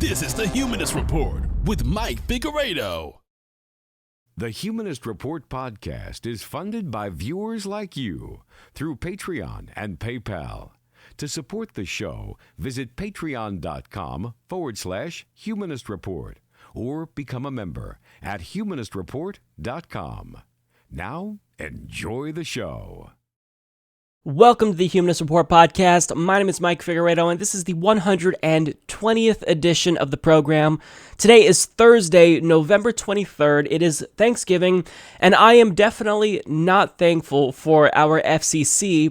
This is the Humanist Report with Mike Figueredo. The Humanist Report podcast is funded by viewers like you through Patreon and PayPal. To support the show, visit patreon.com/Humanist Report or become a member at humanistreport.com. Now, enjoy the show. Welcome to the Humanist Report podcast. My name is Mike Figueredo, and this is the 120th edition of the program. Today is Thursday, November 23rd. It is Thanksgiving, and I am definitely not thankful for our FCC,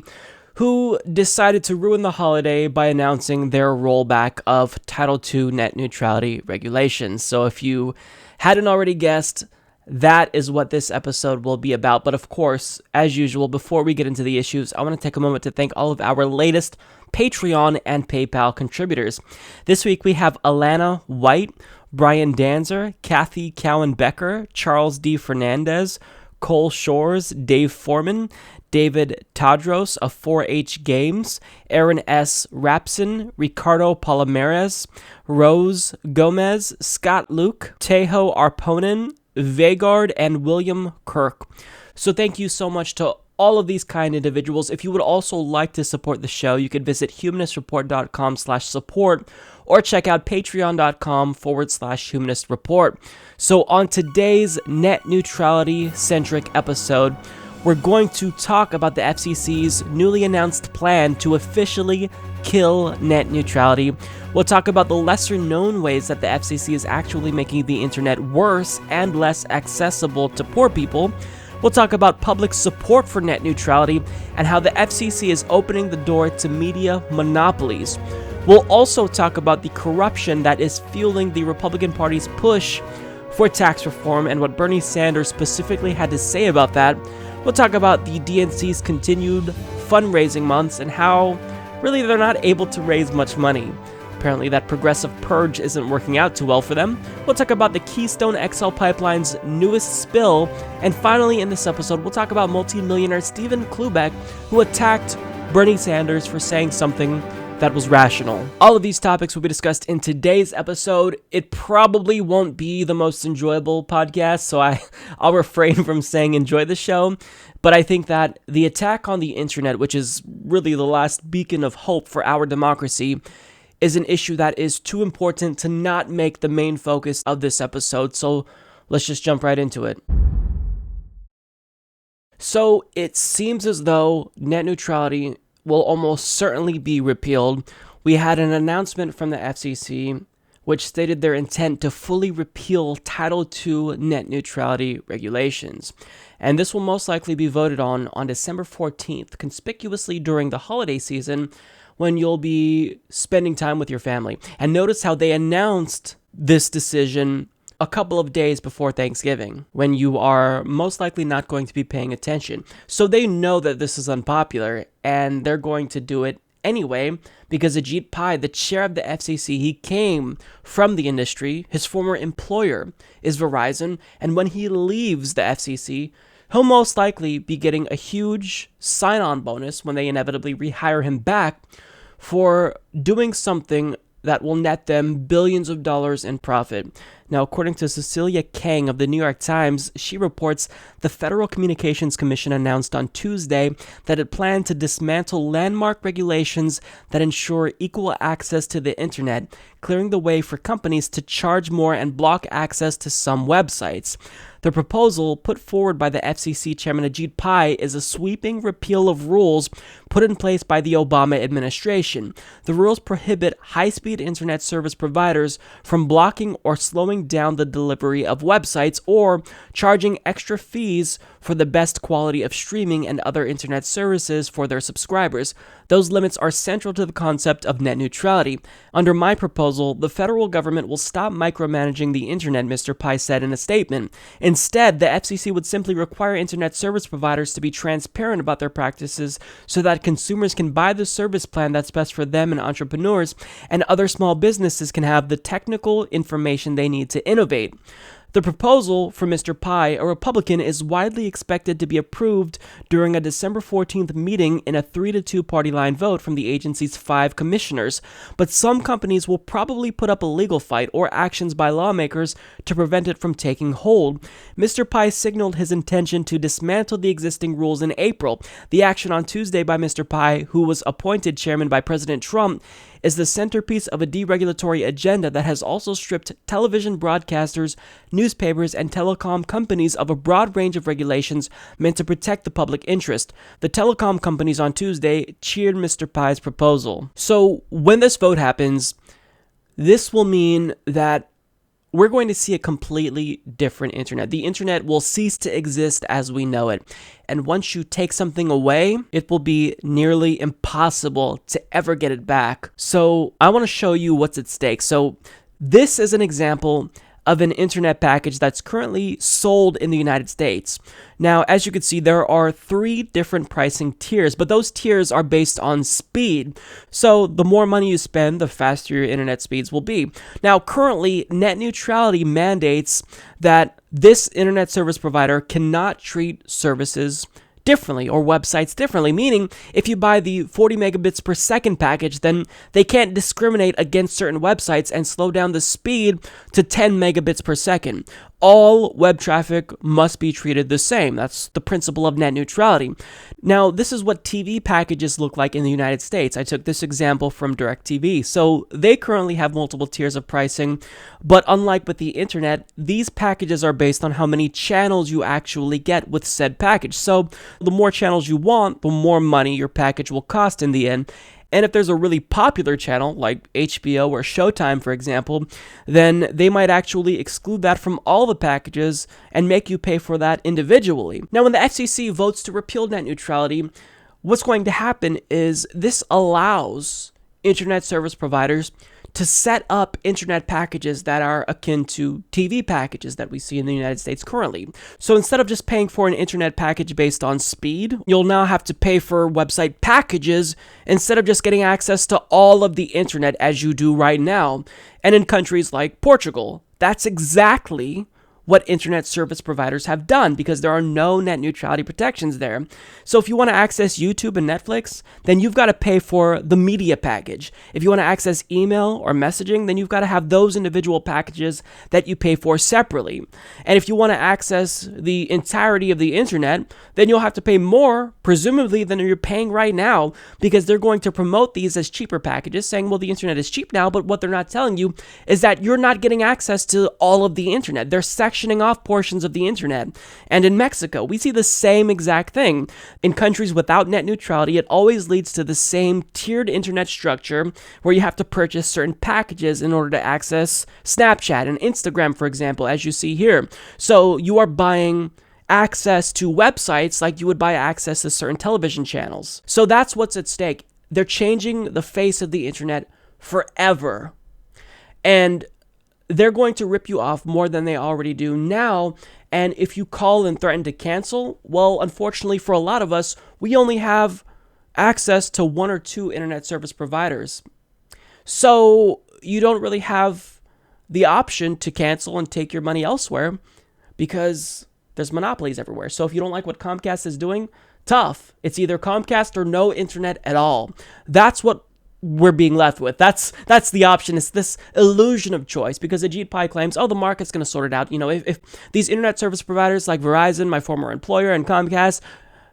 who decided to ruin the holiday by announcing their rollback of Title II net neutrality regulations. So if you hadn't already guessed, that is what this episode will be about. But of course, as usual, before we get into the issues, I want to take a moment to thank all of our latest Patreon and PayPal contributors. This week we have Alana White, Brian Danzer, Kathy Cowan-Becker, Charles D. Fernandez, Cole Shores, Dave Foreman, David Tadros of 4-H Games, Aaron S. Rapson, Ricardo Palomares, Rose Gomez, Scott Luke, Tejo Arponen, Vagard, and William Kirk. So thank you so much to all of these kind individuals. If you would also like to support the show, you could visit humanistreport.com/support or check out patreon.com/humanistreport. So on today's net neutrality centric episode, we're going to talk about the FCC's newly announced plan to officially kill net neutrality. We'll talk about the lesser known ways that the FCC is actually making the internet worse and less accessible to poor people. We'll talk about public support for net neutrality and how the FCC is opening the door to media monopolies. We'll also talk about the corruption that is fueling the Republican Party's push for tax reform and what Bernie Sanders specifically had to say about that. We'll talk about the DNC's continued fundraising months and how really they're not able to raise much money. Apparently that progressive purge isn't working out too well for them. We'll talk about the Keystone XL pipeline's newest spill. And finally in this episode, we'll talk about multi-millionaire Stephen Cloobeck, who attacked Bernie Sanders for saying something that was rational. All of these topics will be discussed in today's episode. It probably won't be the most enjoyable podcast, so I'll refrain from saying enjoy the show. But I think that the attack on the internet, which is really the last beacon of hope for our democracy, is an issue that is too important to not make the main focus of this episode. So let's just jump right into it. So it seems as though net neutrality will almost certainly be repealed. We had an announcement from the FCC which stated their intent to fully repeal Title II net neutrality regulations. And this will most likely be voted on December 14th, conspicuously during the holiday season when you'll be spending time with your family. And notice how they announced this decision a couple of days before Thanksgiving, when you are most likely not going to be paying attention. So they know that this is unpopular, and they're going to do it anyway, because Ajit Pai, the chair of the FCC, he came from the industry. His former employer is Verizon, and when he leaves the FCC, he'll most likely be getting a huge sign-on bonus when they inevitably rehire him back for doing something that will net them billions of dollars in profit. Now, according to Cecilia Kang of the New York Times, she reports the Federal Communications Commission announced on Tuesday that it planned to dismantle landmark regulations that ensure equal access to the internet, clearing the way for companies to charge more and block access to some websites. The proposal put forward by the FCC Chairman Ajit Pai is a sweeping repeal of rules put in place by the Obama administration. The rules prohibit high-speed internet service providers from blocking or slowing down the delivery of websites or charging extra fees for the best quality of streaming and other internet services for their subscribers. Those limits are central to the concept of net neutrality. Under my proposal, the federal government will stop micromanaging the internet, Mr. Pai said in a statement. Instead, the FCC would simply require internet service providers to be transparent about their practices so that consumers can buy the service plan that's best for them, and entrepreneurs and other small businesses can have the technical information they need to innovate. The proposal from Mr. Pai, a Republican, is widely expected to be approved during a December 14th meeting in a 3-2 party line vote from the agency's 5 commissioners, but some companies will probably put up a legal fight or actions by lawmakers to prevent it from taking hold. Mr. Pai signaled his intention to dismantle the existing rules in April. The action on Tuesday by Mr. Pai, who was appointed chairman by President Trump, is the centerpiece of a deregulatory agenda that has also stripped television broadcasters, newspapers, and telecom companies of a broad range of regulations meant to protect the public interest. The telecom companies on Tuesday cheered Mr. Pai's proposal. So when this vote happens, this will mean that we're going to see a completely different internet. The internet will cease to exist as we know it. And once you take something away, it will be nearly impossible to ever get it back. So I want to show you what's at stake. So this is an example of an internet package that's currently sold in the United States. Now, as you can see, there are 3 different pricing tiers, but those tiers are based on speed. So the more money you spend, the faster your internet speeds will be. Now, currently, net neutrality mandates that this internet service provider cannot treat services differently or websites differently, meaning if you buy the 40 megabits per second package, then they can't discriminate against certain websites and slow down the speed to 10 megabits per second. All web traffic must be treated the same. That's the principle of net neutrality. Now, this is what TV packages look like in the United States. I took this example from DirecTV. So they currently have multiple tiers of pricing, but unlike with the internet, these packages are based on how many channels you actually get with said package. So the more channels you want, the more money your package will cost in the end. And if there's a really popular channel, like HBO or Showtime, for example, then they might actually exclude that from all the packages and make you pay for that individually. Now, when the FCC votes to repeal net neutrality, what's going to happen is this allows internet service providers to set up internet packages that are akin to TV packages that we see in the United States currently. So instead of just paying for an internet package based on speed, you'll now have to pay for website packages instead of just getting access to all of the internet as you do right now. And in countries like Portugal, that's exactly what internet service providers have done because there are no net neutrality protections there. So if you want to access YouTube and Netflix, then you've got to pay for the media package. If you want to access email or messaging, then you've got to have those individual packages that you pay for separately. And if you want to access the entirety of the internet, then you'll have to pay more, presumably, than you're paying right now because they're going to promote these as cheaper packages, saying, well, the internet is cheap now, but what they're not telling you is that you're not getting access to all of the internet. They're sectioning off portions of the internet. And in Mexico, we see the same exact thing. In countries without net neutrality, it always leads to the same tiered internet structure where you have to purchase certain packages in order to access Snapchat and Instagram, for example, as you see here. So you are buying access to websites like you would buy access to certain television channels. So that's what's at stake. They're changing the face of the internet forever. And they're going to rip you off more than they already do now. And if you call and threaten to cancel, well, unfortunately for a lot of us, we only have access to 1 or 2 internet service providers. So you don't really have the option to cancel and take your money elsewhere because there's monopolies everywhere. So if you don't like what Comcast is doing, tough. It's either Comcast or no internet at all. That's what we're being left with. That's the option. It's this illusion of choice because Ajit Pai claims, oh, the market's going to sort it out. You know, if these internet service providers like Verizon, my former employer, and Comcast,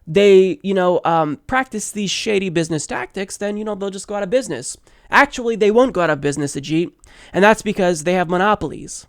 they, practice these shady business tactics, then, they'll just go out of business. Actually, they won't go out of business, Ajit, and that's because they have monopolies.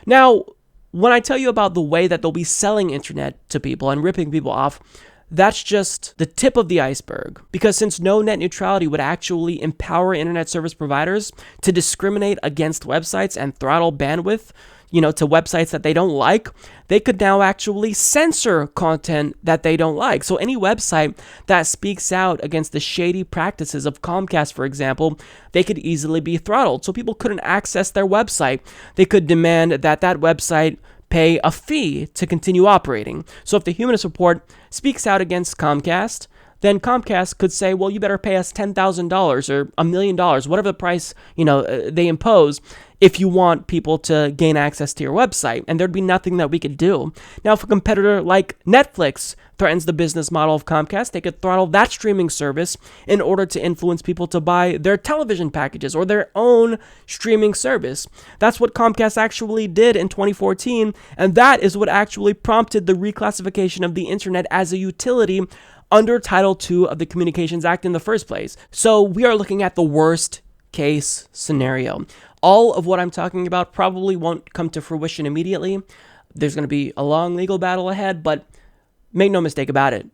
Now, when I tell you about the way that they'll be selling internet to people and ripping people off, that's just the tip of the iceberg. Because since no net neutrality would actually empower internet service providers to discriminate against websites and throttle bandwidth, to websites that they don't like, they could now actually censor content that they don't like. So any website that speaks out against the shady practices of Comcast, for example, they could easily be throttled. So people couldn't access their website. They could demand that website pay a fee to continue operating. So if the Humanist Report speaks out against Comcast, then Comcast could say, well, you better pay us $10,000 or $1 million, whatever the price, they impose, if you want people to gain access to your website, and there'd be nothing that we could do. Now, if a competitor like Netflix threatens the business model of Comcast, they could throttle that streaming service in order to influence people to buy their television packages or their own streaming service. That's what Comcast actually did in 2014, and that is what actually prompted the reclassification of the internet as a utility under Title II of the Communications Act in the first place. So we are looking at the worst case scenario. All of what I'm talking about probably won't come to fruition immediately. There's going to be a long legal battle ahead, but make no mistake about it.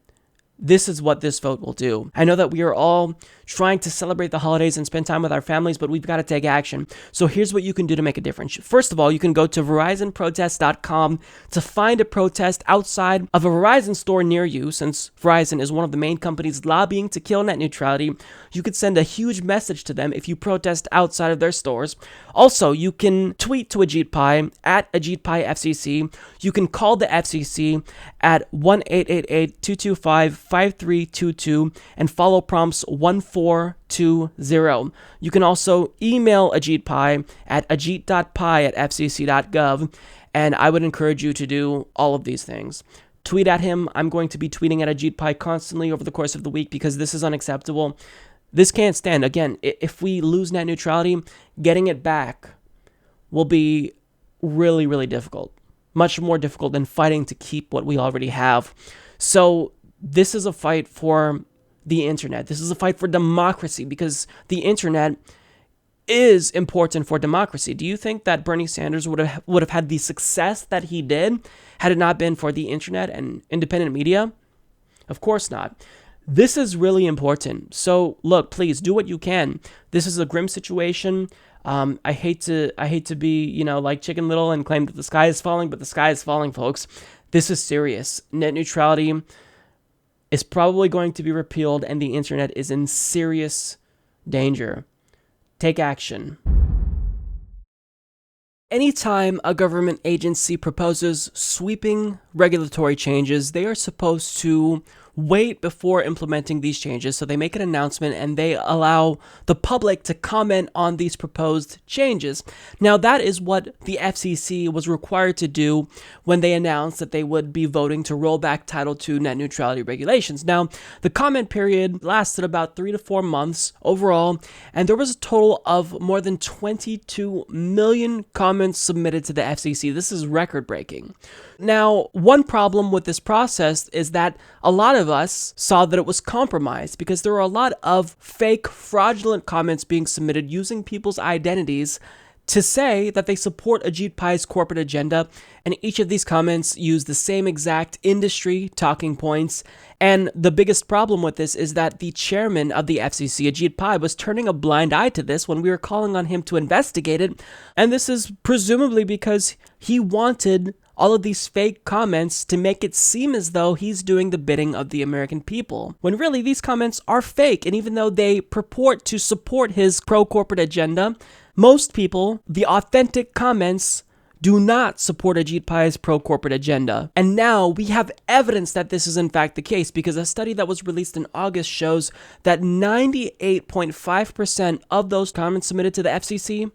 This is what this vote will do. I know that we are all trying to celebrate the holidays and spend time with our families, but we've got to take action. So here's what you can do to make a difference. First of all, you can go to verizonprotest.com to find a protest outside of a Verizon store near you. Since Verizon is one of the main companies lobbying to kill net neutrality, you could send a huge message to them if you protest outside of their stores. Also, you can tweet to Ajit Pai at Ajit Pai FCC. You can call the FCC at 1-888-225-5322 and follow prompts 1420. You can also email Ajit Pai at ajit.pai@fcc.gov, and I would encourage you to do all of these things. Tweet at him. I'm going to be tweeting at Ajit Pai constantly over the course of the week because this is unacceptable. This can't stand. Again, if we lose net neutrality, getting it back will be really, really difficult. Much more difficult than fighting to keep what we already have. So this is a fight for the internet. This is a fight for democracy because the internet is important for democracy. Do you think that Bernie Sanders would have had the success that he did had it not been for the internet and independent media? Of course not. This is really important. So look, please do what you can. This is a grim situation. I hate to be, like Chicken Little and claim that the sky is falling, but the sky is falling, folks. This is serious. Net neutrality is probably going to be repealed, and the internet is in serious danger. Take action. Anytime a government agency proposes sweeping regulatory changes, they are supposed to wait before implementing these changes. So they make an announcement and they allow the public to comment on these proposed changes. Now, that is what the FCC was required to do when they announced that they would be voting to roll back Title II net neutrality regulations. Now, the comment period lasted about 3 to 4 months overall, and there was a total of more than 22 million comments submitted to the FCC. This is record-breaking. Now, one problem with this process is that a lot of us saw that it was compromised because there were a lot of fake, fraudulent comments being submitted using people's identities to say that they support Ajit Pai's corporate agenda, and each of these comments use the same exact industry talking points. And the biggest problem with this is that the chairman of the FCC, Ajit Pai, was turning a blind eye to this when we were calling on him to investigate it, and this is presumably because he wanted all of these fake comments to make it seem as though he's doing the bidding of the American people, when really these comments are fake. And even though they purport to support his pro-corporate agenda, most people, the authentic comments, do not support Ajit Pai's pro-corporate agenda. And now we have evidence that this is in fact the case, because a study that was released in August shows that 98.5% of those comments submitted to the FCC,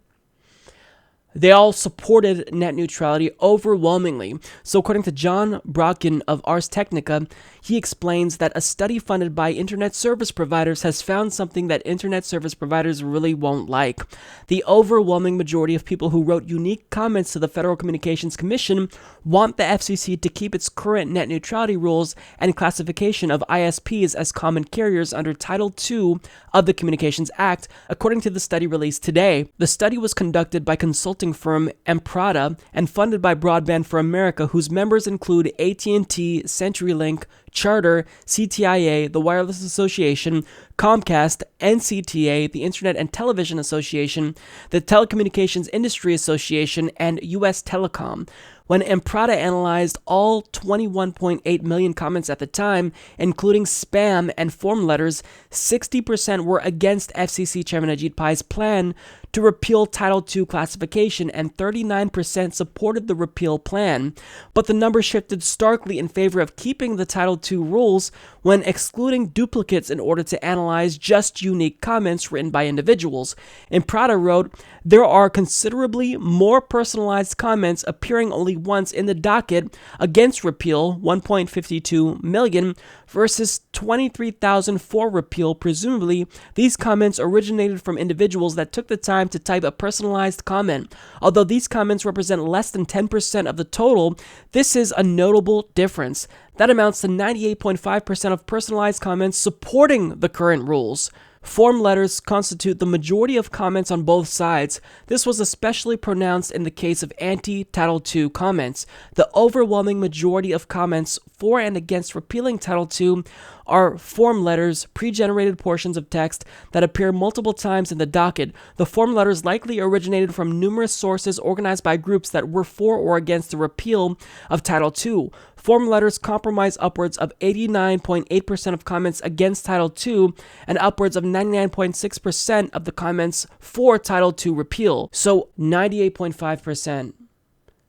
they all supported net neutrality overwhelmingly. So according to John Brocken of Ars Technica, he explains that a study funded by internet service providers has found something that internet service providers really won't like. The overwhelming majority of people who wrote unique comments to the Federal Communications Commission want the FCC to keep its current net neutrality rules and classification of ISPs as common carriers under Title II of the Communications Act, according to the study released today. The study was conducted by consulting firm Emprata and funded by Broadband for America, whose members include AT&T, CenturyLink, Charter, CTIA, the Wireless Association, Comcast, NCTA, the Internet and Television Association, the Telecommunications Industry Association, and U.S. Telecom. When Emprata analyzed all 21.8 million comments at the time, including spam and form letters, 60% were against FCC Chairman Ajit Pai's plan to repeal Title II classification, and 39% supported the repeal plan. But the number shifted starkly in favor of keeping the Title Title II rules when excluding duplicates in order to analyze just unique comments written by individuals. And Prada wrote, there are considerably more personalized comments appearing only once in the docket against repeal, 1.52 million, versus 23,000 for repeal. Presumably, these comments originated from individuals that took the time to type a personalized comment. Although these comments represent less than 10% of the total, this is a notable difference. That amounts to 98.5% of personalized comments supporting the current rules. Form letters constitute the majority of comments on both sides. This was especially pronounced in the case of anti-Title II comments. The overwhelming majority of comments for and against repealing Title II are form letters, pre-generated portions of text that appear multiple times in the docket. The form letters likely originated from numerous sources organized by groups that were for or against the repeal of Title II. Form letters comprise upwards of 89.8% of comments against Title II and upwards of 99.6% of the comments for Title II repeal. So 98.5%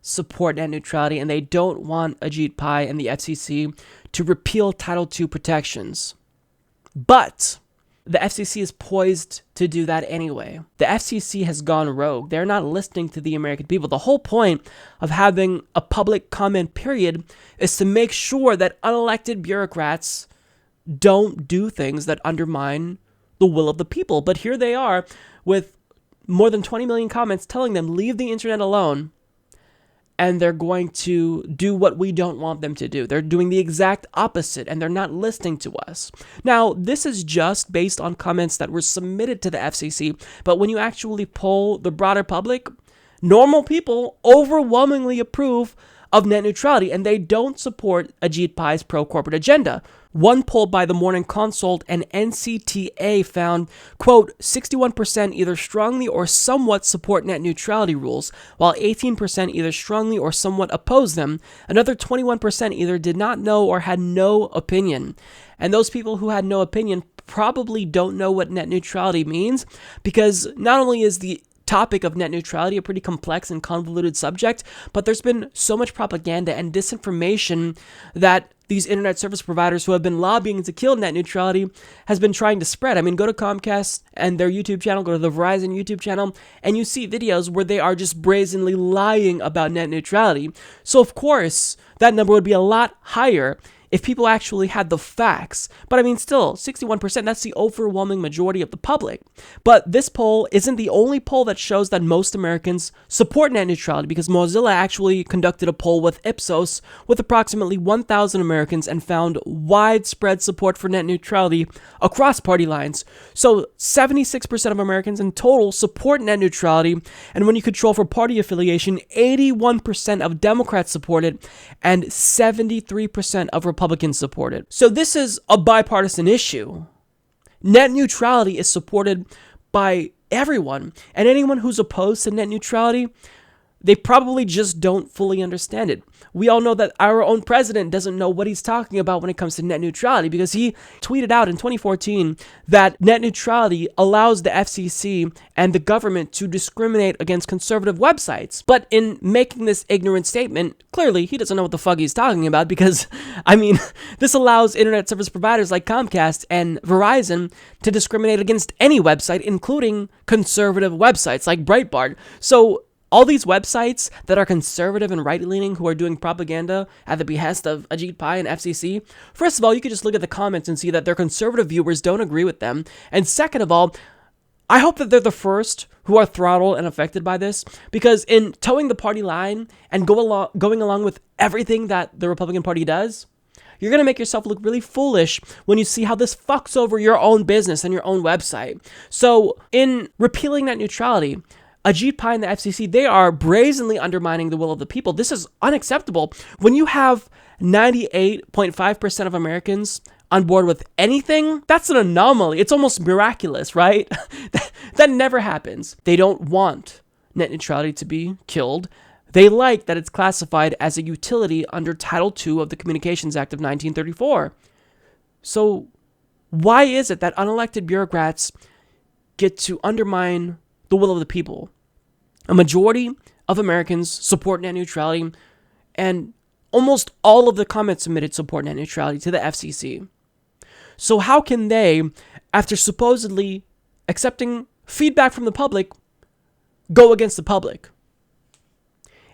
support net neutrality, and they don't want Ajit Pai and the FCC to repeal Title II protections. But the FCC is poised to do that anyway. The FCC has gone rogue. They're not listening to the American people. The whole point of having a public comment period is to make sure that unelected bureaucrats don't do things that undermine the will of the people. But here they are with more than 20 million comments telling them, leave the internet alone. And they're going to do what we don't want them to do. They're doing the exact opposite, and they're not listening to us. Now, this is just based on comments that were submitted to the FCC, but when you actually poll the broader public, normal people overwhelmingly approve of net neutrality, and they don't support Ajit Pai's pro-corporate agenda. One poll by the Morning Consult and NCTA found, quote, 61% either strongly or somewhat support net neutrality rules, while 18% either strongly or somewhat oppose them. Another 21% either did not know or had no opinion. And those people who had no opinion probably don't know what net neutrality means, because not only is the topic of net neutrality a pretty complex and convoluted subject, but there's been so much propaganda and disinformation that these internet service providers who have been lobbying to kill net neutrality has been trying to spread. I mean, go to Comcast and their YouTube channel, go to the Verizon YouTube channel, and you see videos where they are just brazenly lying about net neutrality. So of course, that number would be a lot higher if people actually had the facts. But I mean, still, 61%, that's the overwhelming majority of the public. But this poll isn't the only poll that shows that most Americans support net neutrality, because Mozilla actually conducted a poll with Ipsos with approximately 1,000 Americans and found widespread support for net neutrality across party lines. So 76% of Americans in total support net neutrality, and when you control for party affiliation, 81% of Democrats support it, and 73% of Republicans support it. So this is a bipartisan issue. Net neutrality is supported by everyone, and anyone who's opposed to net neutrality, they probably just don't fully understand it. We all know that our own president doesn't know what he's talking about when it comes to net neutrality, because he tweeted out in 2014 that net neutrality allows the FCC and the government to discriminate against conservative websites. But in making this ignorant statement, clearly he doesn't know what the fuck he's talking about, because, I mean, this allows internet service providers like Comcast and Verizon to discriminate against any website, including conservative websites like Breitbart. So all these websites that are conservative and right-leaning who are doing propaganda at the behest of Ajit Pai and FCC, first of all, you could just look at the comments and see that their conservative viewers don't agree with them. And second of all, I hope that they're the first who are throttled and affected by this, because in towing the party line and going along with everything that the Republican Party does, you're going to make yourself look really foolish when you see how this fucks over your own business and your own website. So in repealing net neutrality, Ajit Pai and the FCC, they are brazenly undermining the will of the people. This is unacceptable. When you have 98.5% of Americans on board with anything, that's an anomaly. It's almost miraculous, right? That never happens. They don't want net neutrality to be killed. They like that it's classified as a utility under Title II of the Communications Act of 1934. So why is it that unelected bureaucrats get to undermine the will of the people? A majority of Americans support net neutrality, and almost all of the comments submitted support net neutrality to the FCC. So how can they, after supposedly accepting feedback from the public, go against the public?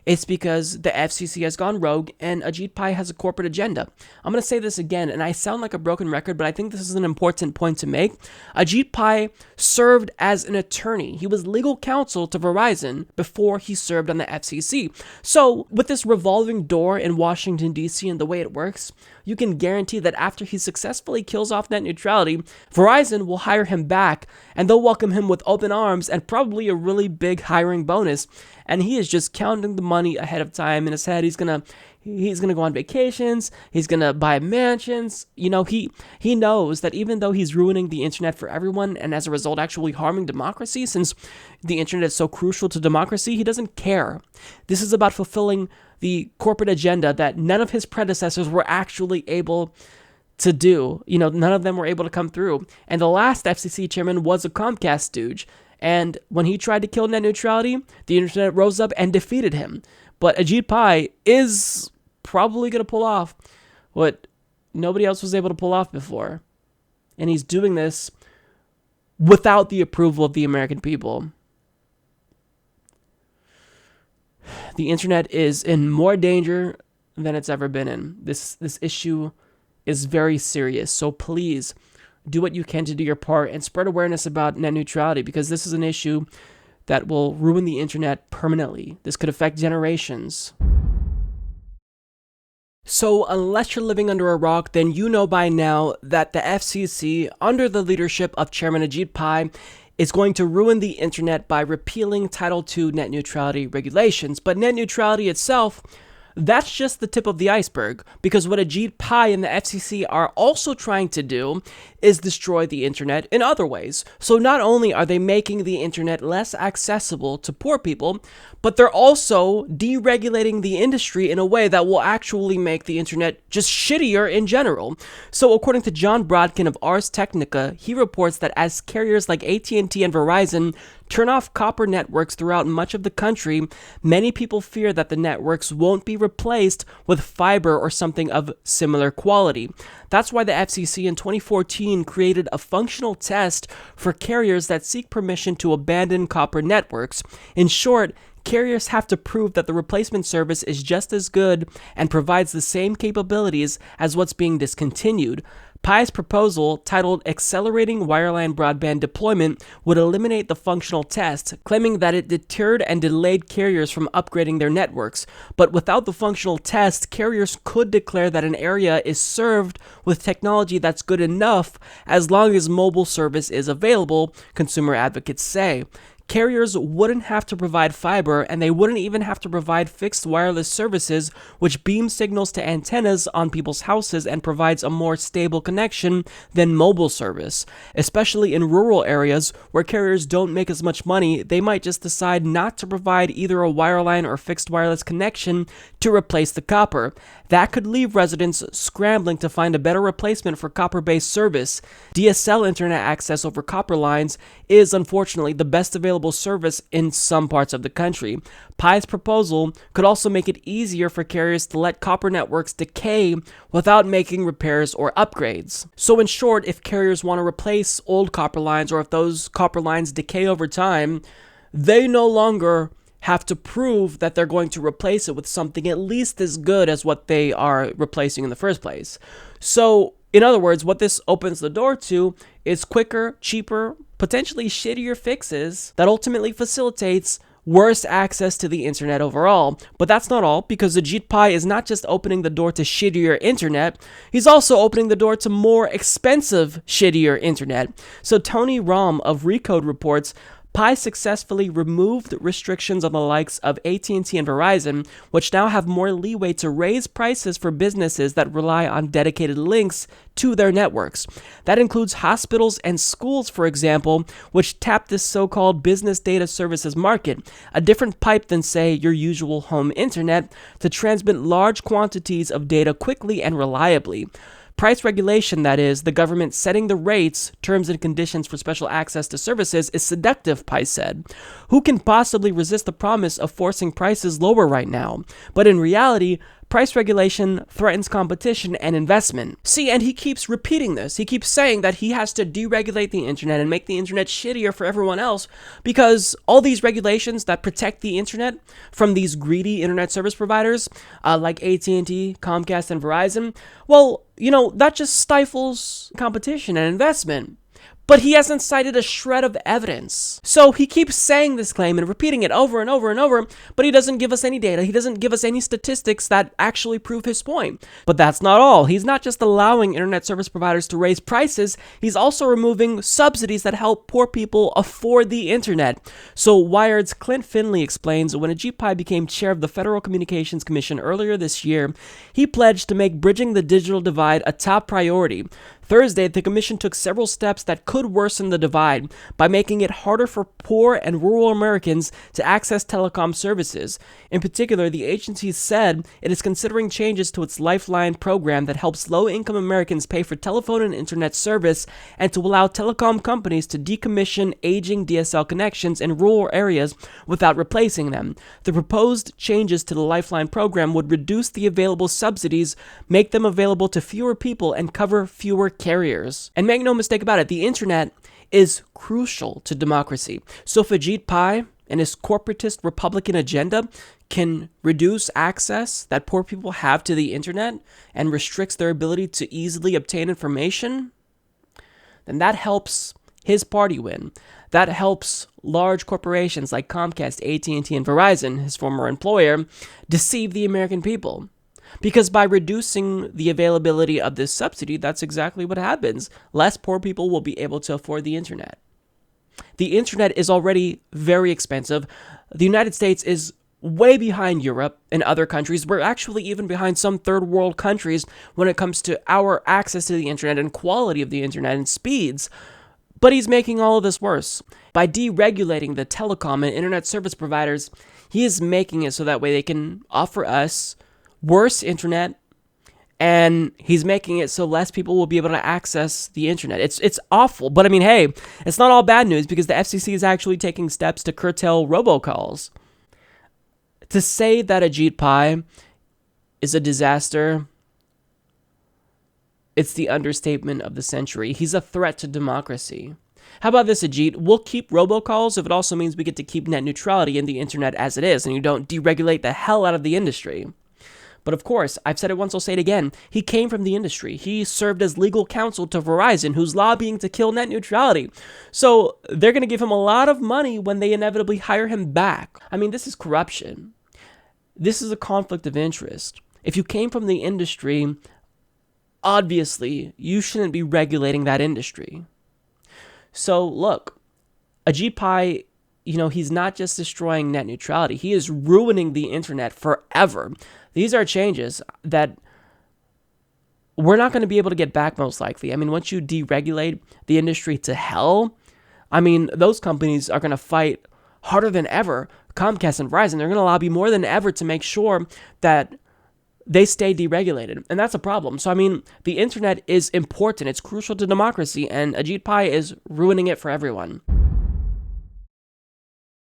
It's because the FCC has gone rogue and Ajit Pai has a corporate agenda. I'm going to say this again, and I sound like a broken record, but I think this is an important point to make. Ajit Pai served as an attorney. He was legal counsel to Verizon before he served on the FCC. So with this revolving door in Washington, D.C. and the way it works, you can guarantee that after he successfully kills off net neutrality, Verizon will hire him back and they'll welcome him with open arms and probably a really big hiring bonus. And he is just counting the money ahead of time in his head. He's gonna go on vacations. He's gonna buy mansions. You know, he knows that even though he's ruining the internet for everyone and as a result actually harming democracy, since the internet is so crucial to democracy, he doesn't care. This is about fulfilling the corporate agenda that none of his predecessors were actually able to do. You know, none of them were able to come through. And the last FCC chairman was a Comcast stooge. And when he tried to kill net neutrality, the internet rose up and defeated him. But Ajit Pai is probably going to pull off what nobody else was able to pull off before. And he's doing this without the approval of the American people. The internet is in more danger than it's ever been in. This issue is very serious. So please, do what you can to do your part and spread awareness about net neutrality, because this is an issue that will ruin the internet permanently. This could affect generations. So unless you're living under a rock, then you know by now that the FCC, under the leadership of Chairman Ajit Pai, is going to ruin the internet by repealing Title II net neutrality regulations. But net neutrality itself, that's just the tip of the iceberg, because what Ajit Pai and the FCC are also trying to do is destroy the internet in other ways. So not only are they making the internet less accessible to poor people, but they're also deregulating the industry in a way that will actually make the internet just shittier in general. So according to John Brodkin of Ars Technica, he reports that as carriers like AT&T and Verizon turn off copper networks throughout much of the country, many people fear that the networks won't be replaced with fiber or something of similar quality. That's why the FCC in 2014 created a functional test for carriers that seek permission to abandon copper networks. In short, carriers have to prove that the replacement service is just as good and provides the same capabilities as what's being discontinued. Pai's proposal, titled Accelerating Wireline Broadband Deployment, would eliminate the functional test, claiming that it deterred and delayed carriers from upgrading their networks. But without the functional test, carriers could declare that an area is served with technology that's good enough as long as mobile service is available, consumer advocates say. Carriers wouldn't have to provide fiber, and they wouldn't even have to provide fixed wireless services, which beam signals to antennas on people's houses and provides a more stable connection than mobile service. Especially in rural areas where carriers don't make as much money, they might just decide not to provide either a wireline or fixed wireless connection to replace the copper. That could leave residents scrambling to find a better replacement for copper-based service. DSL internet access over copper lines is unfortunately the best available service in some parts of the country. Pai's proposal could also make it easier for carriers to let copper networks decay without making repairs or upgrades. So in short, if carriers want to replace old copper lines, or if those copper lines decay over time, they no longer have to prove that they're going to replace it with something at least as good as what they are replacing in the first place. So, in other words, what this opens the door to is quicker, cheaper, potentially shittier fixes that ultimately facilitates worse access to the internet overall. But that's not all, because Ajit Pai is not just opening the door to shittier internet, he's also opening the door to more expensive, shittier internet. So Tony Rom of Recode reports, Pai successfully removed restrictions on the likes of AT&T and Verizon, which now have more leeway to raise prices for businesses that rely on dedicated links to their networks. That includes hospitals and schools, for example, which tap this so-called business data services market, a different pipe than, say, your usual home internet, to transmit large quantities of data quickly and reliably. Price regulation, that is, the government setting the rates, terms, and conditions for special access to services, is seductive, Pai said. Who can possibly resist the promise of forcing prices lower right now? But in reality, price regulation threatens competition and investment. See, and he keeps repeating this. He keeps saying that he has to deregulate the internet and make the internet shittier for everyone else because all these regulations that protect the internet from these greedy internet service providers like AT&T, Comcast, and Verizon, well, that just stifles competition and investment. But he hasn't cited a shred of evidence. So he keeps saying this claim and repeating it over and over and over, but he doesn't give us any data. He doesn't give us any statistics that actually prove his point. But that's not all. He's not just allowing internet service providers to raise prices, he's also removing subsidies that help poor people afford the internet. So Wired's Clint Finley explains, when Ajit Pai became chair of the Federal Communications Commission earlier this year, he pledged to make bridging the digital divide a top priority. Thursday, the commission took several steps that could worsen the divide by making it harder for poor and rural Americans to access telecom services. In particular, the agency said it is considering changes to its Lifeline program that helps low-income Americans pay for telephone and internet service and to allow telecom companies to decommission aging DSL connections in rural areas without replacing them. The proposed changes to the Lifeline program would reduce the available subsidies, make them available to fewer people, and cover fewer carriers. And make no mistake about it, the internet is crucial to democracy. So if Ajit Pai and his corporatist Republican agenda can reduce access that poor people have to the internet and restricts their ability to easily obtain information, then that helps his party win. That helps large corporations like Comcast, AT&T, and Verizon, his former employer, deceive the American people. Because by reducing the availability of this subsidy, that's exactly what happens. Less poor people will be able to afford the internet. The internet is already very expensive. The United States is way behind Europe and other countries. We're actually even behind some third world countries when it comes to our access to the internet and quality of the internet and speeds. But he's making all of this worse. By deregulating the telecom and internet service providers, he is making it so that way they can offer us worse internet, and he's making it so less people will be able to access the internet. It's awful, but I mean, hey, it's not all bad news because the FCC is actually taking steps to curtail robocalls. To say that Ajit Pai is a disaster, it's the understatement of the century. He's a threat to democracy. How about this, Ajit? We'll keep robocalls if it also means we get to keep net neutrality in the internet as it is, and you don't deregulate the hell out of the industry. But of course, I've said it once, I'll say it again, he came from the industry. He served as legal counsel to Verizon, who's lobbying to kill net neutrality. So they're going to give him a lot of money when they inevitably hire him back. I mean, this is corruption. This is a conflict of interest. If you came from the industry, obviously, you shouldn't be regulating that industry. So look, Ajit Pai, he's not just destroying net neutrality. He is ruining the internet forever. These are changes that we're not going to be able to get back most likely. I mean, once you deregulate the industry to hell, I mean, those companies are going to fight harder than ever. Comcast and Verizon, they're going to lobby more than ever to make sure that they stay deregulated. And that's a problem. So, I mean, the internet is important. It's crucial to democracy, and Ajit Pai is ruining it for everyone.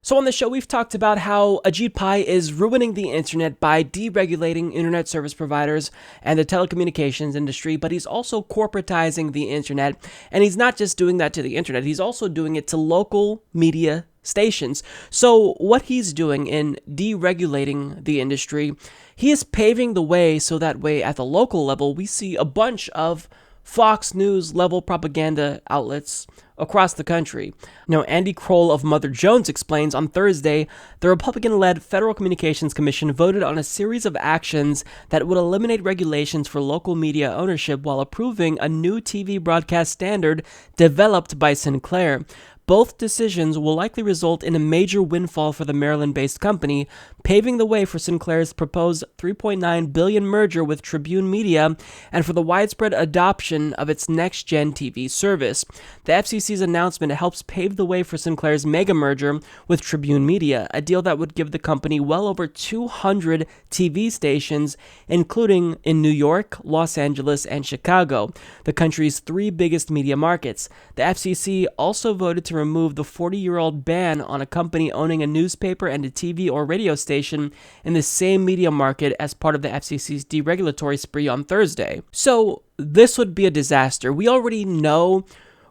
So on the show, we've talked about how Ajit Pai is ruining the internet by deregulating internet service providers and the telecommunications industry, but he's also corporatizing the internet. And he's not just doing that to the internet, he's also doing it to local media stations. So what he's doing in deregulating the industry, he is paving the way so that way at the local level, we see a bunch of Fox News level propaganda outlets across the country. Now, Andy Kroll of Mother Jones explains on Thursday, the Republican-led Federal Communications Commission voted on a series of actions that would eliminate regulations for local media ownership while approving a new TV broadcast standard developed by Sinclair. Both decisions will likely result in a major windfall for the Maryland-based company, paving the way for Sinclair's proposed $3.9 billion merger with Tribune Media and for the widespread adoption of its next-gen TV service. The FCC's announcement helps pave the way for Sinclair's mega merger with Tribune Media, a deal that would give the company well over 200 TV stations, including in New York, Los Angeles, and Chicago, the country's three biggest media markets. The FCC also voted to to remove the 40-year-old ban on a company owning a newspaper and a TV or radio station in the same media market as part of the FCC's deregulatory spree on Thursday. So this would be a disaster. We already know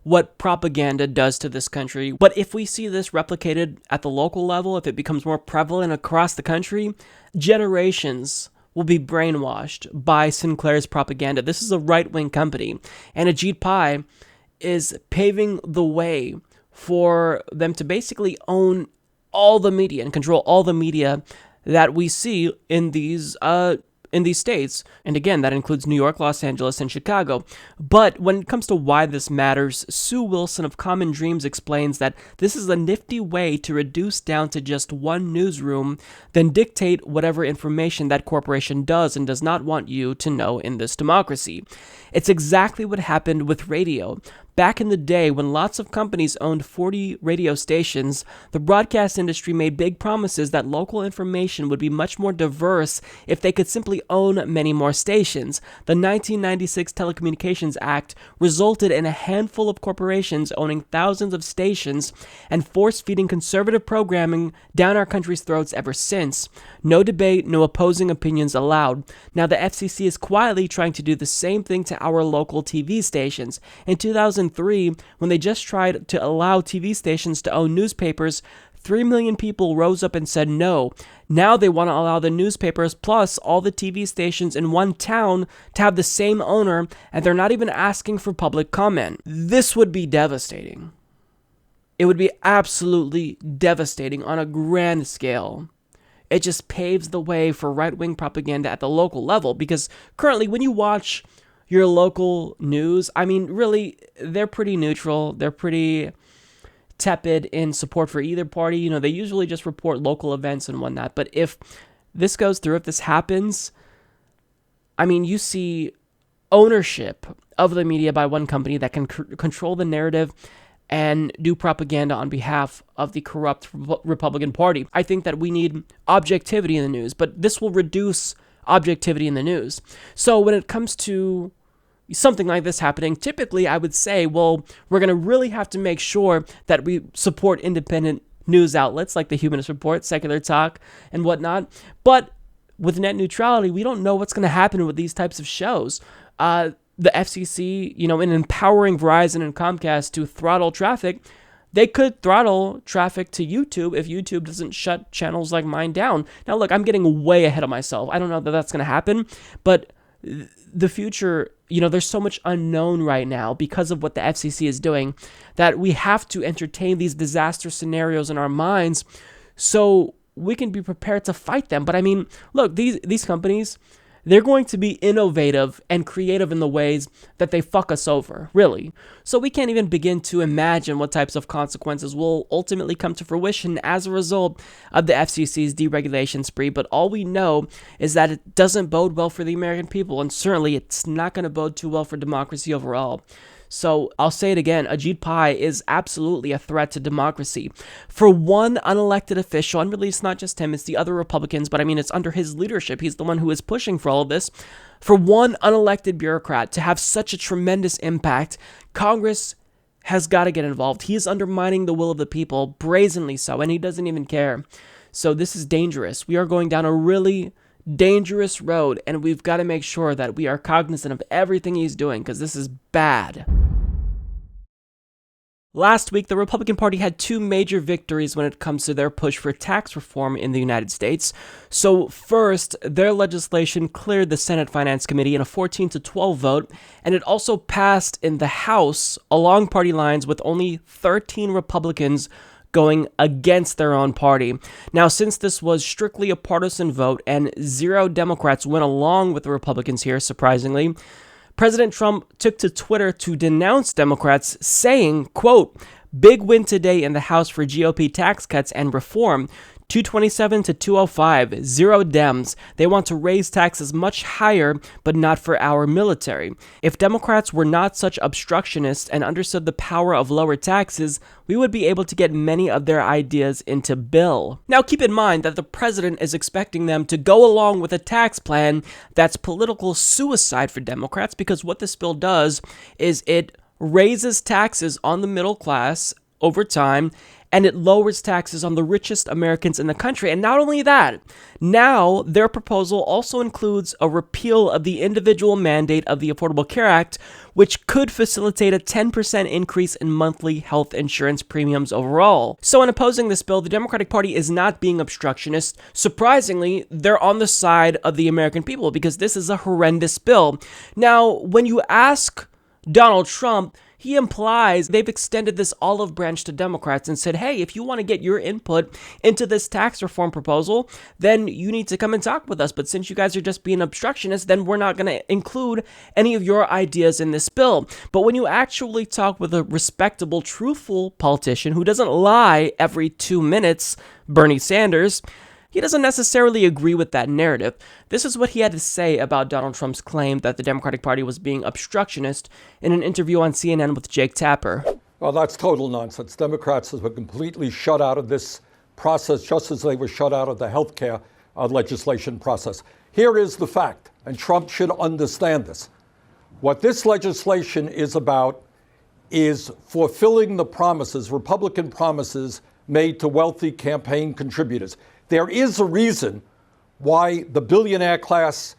what propaganda does to this country, but if we see this replicated at the local level, if it becomes more prevalent across the country, generations will be brainwashed by Sinclair's propaganda. This is a right-wing company, and Ajit Pai is paving the way for them to basically own all the media and control all the media that we see in these states. And again, that includes New York, Los Angeles, and Chicago. But when it comes to why this matters, Sue Wilson of Common Dreams explains that this is a nifty way to reduce down to just one newsroom, then dictate whatever information that corporation does and does not want you to know in this democracy. It's exactly what happened with radio. Back in the day, when lots of companies owned 40 radio stations, the broadcast industry made big promises that local information would be much more diverse if they could simply own many more stations. The 1996 Telecommunications Act resulted in a handful of corporations owning thousands of stations and force-feeding conservative programming down our country's throats ever since. No debate, no opposing opinions allowed. Now the FCC is quietly trying to do the same thing to our local TV stations. In 2003, when they just tried to allow TV stations to own newspapers, 3 million people rose up and said no. Now they want to allow the newspapers plus all the TV stations in one town to have the same owner, and they're not even asking for public comment. This would be devastating. It would be absolutely devastating on a grand scale. It just paves the way for right-wing propaganda at the local level, because currently when you watch your local news, I mean, really, they're pretty neutral. They're pretty tepid in support for either party. You know, they usually just report local events and whatnot. But if this goes through, if this happens, I mean, you see ownership of the media by one company that can control the narrative and do propaganda on behalf of the corrupt Republican Party. I think that we need objectivity in the news, but this will reduce objectivity in the news. So when it comes to something like this happening, typically I would say, well, we're going to really have to make sure that we support independent news outlets like the Humanist Report, Secular Talk, and whatnot. But with net neutrality, we don't know what's going to happen with these types of shows. The FCC, you know, in empowering Verizon and Comcast to throttle traffic, they could throttle traffic to YouTube if YouTube doesn't shut channels like mine down. Now, look, I'm getting way ahead of myself. I don't know that that's going to happen, but the future, you know, there's so much unknown right now because of what the FCC is doing that we have to entertain these disaster scenarios in our minds so we can be prepared to fight them. But I mean, look, these companies, they're going to be innovative and creative in the ways that they fuck us over, really. So we can't even begin to imagine what types of consequences will ultimately come to fruition as a result of the FCC's deregulation spree. But all we know is that it doesn't bode well for the American people, and certainly it's not going to bode too well for democracy overall. So I'll say it again, Ajit Pai is absolutely a threat to democracy. For one unelected official, and really it's not just him, it's the other Republicans, but I mean it's under his leadership, he's the one who is pushing for all of this. For one unelected bureaucrat to have such a tremendous impact, Congress has got to get involved. He is undermining the will of the people, brazenly so, and he doesn't even care. So this is dangerous. We are going down a really dangerous road, and we've got to make sure that we are cognizant of everything he's doing, because this is bad. Last week, the Republican Party had two major victories when it comes to their push for tax reform in the United States. So first, their legislation cleared the Senate Finance Committee in a 14-12 vote, and it also passed in the House along party lines with only 13 Republicans going against their own party. Now, since this was strictly a partisan vote and 0 Democrats went along with the Republicans here, surprisingly, President Trump took to Twitter to denounce Democrats, saying, quote, "Big win today in the House for GOP tax cuts and reform. 227 to 205, 0 Dems. They want to raise taxes much higher, but not for our military. If Democrats were not such obstructionists and understood the power of lower taxes, we would be able to get many of their ideas into bill." Now, keep in mind that the president is expecting them to go along with a tax plan that's political suicide for Democrats, because what this bill does is it raises taxes on the middle class over time, and it lowers taxes on the richest Americans in the country. And not only that, now their proposal also includes a repeal of the individual mandate of the Affordable Care Act, which could facilitate a 10% increase in monthly health insurance premiums overall. So in opposing this bill, the Democratic Party is not being obstructionist. Surprisingly, they're on the side of the American people because this is a horrendous bill. Now, when you ask Donald Trump, he implies they've extended this olive branch to Democrats and said, hey, if you want to get your input into this tax reform proposal, then you need to come and talk with us. But since you guys are just being obstructionists, then we're not going to include any of your ideas in this bill. But when you actually talk with a respectable, truthful politician who doesn't lie every 2 minutes, Bernie Sanders, he doesn't necessarily agree with that narrative. This is what he had to say about Donald Trump's claim that the Democratic Party was being obstructionist in an interview on CNN with Jake Tapper. Well, that's total nonsense. Democrats have been completely shut out of this process, just as they were shut out of the health care legislation process. Here is the fact, and Trump should understand this. What this legislation is about is fulfilling the promises, Republican promises, made to wealthy campaign contributors. There is a reason why the billionaire class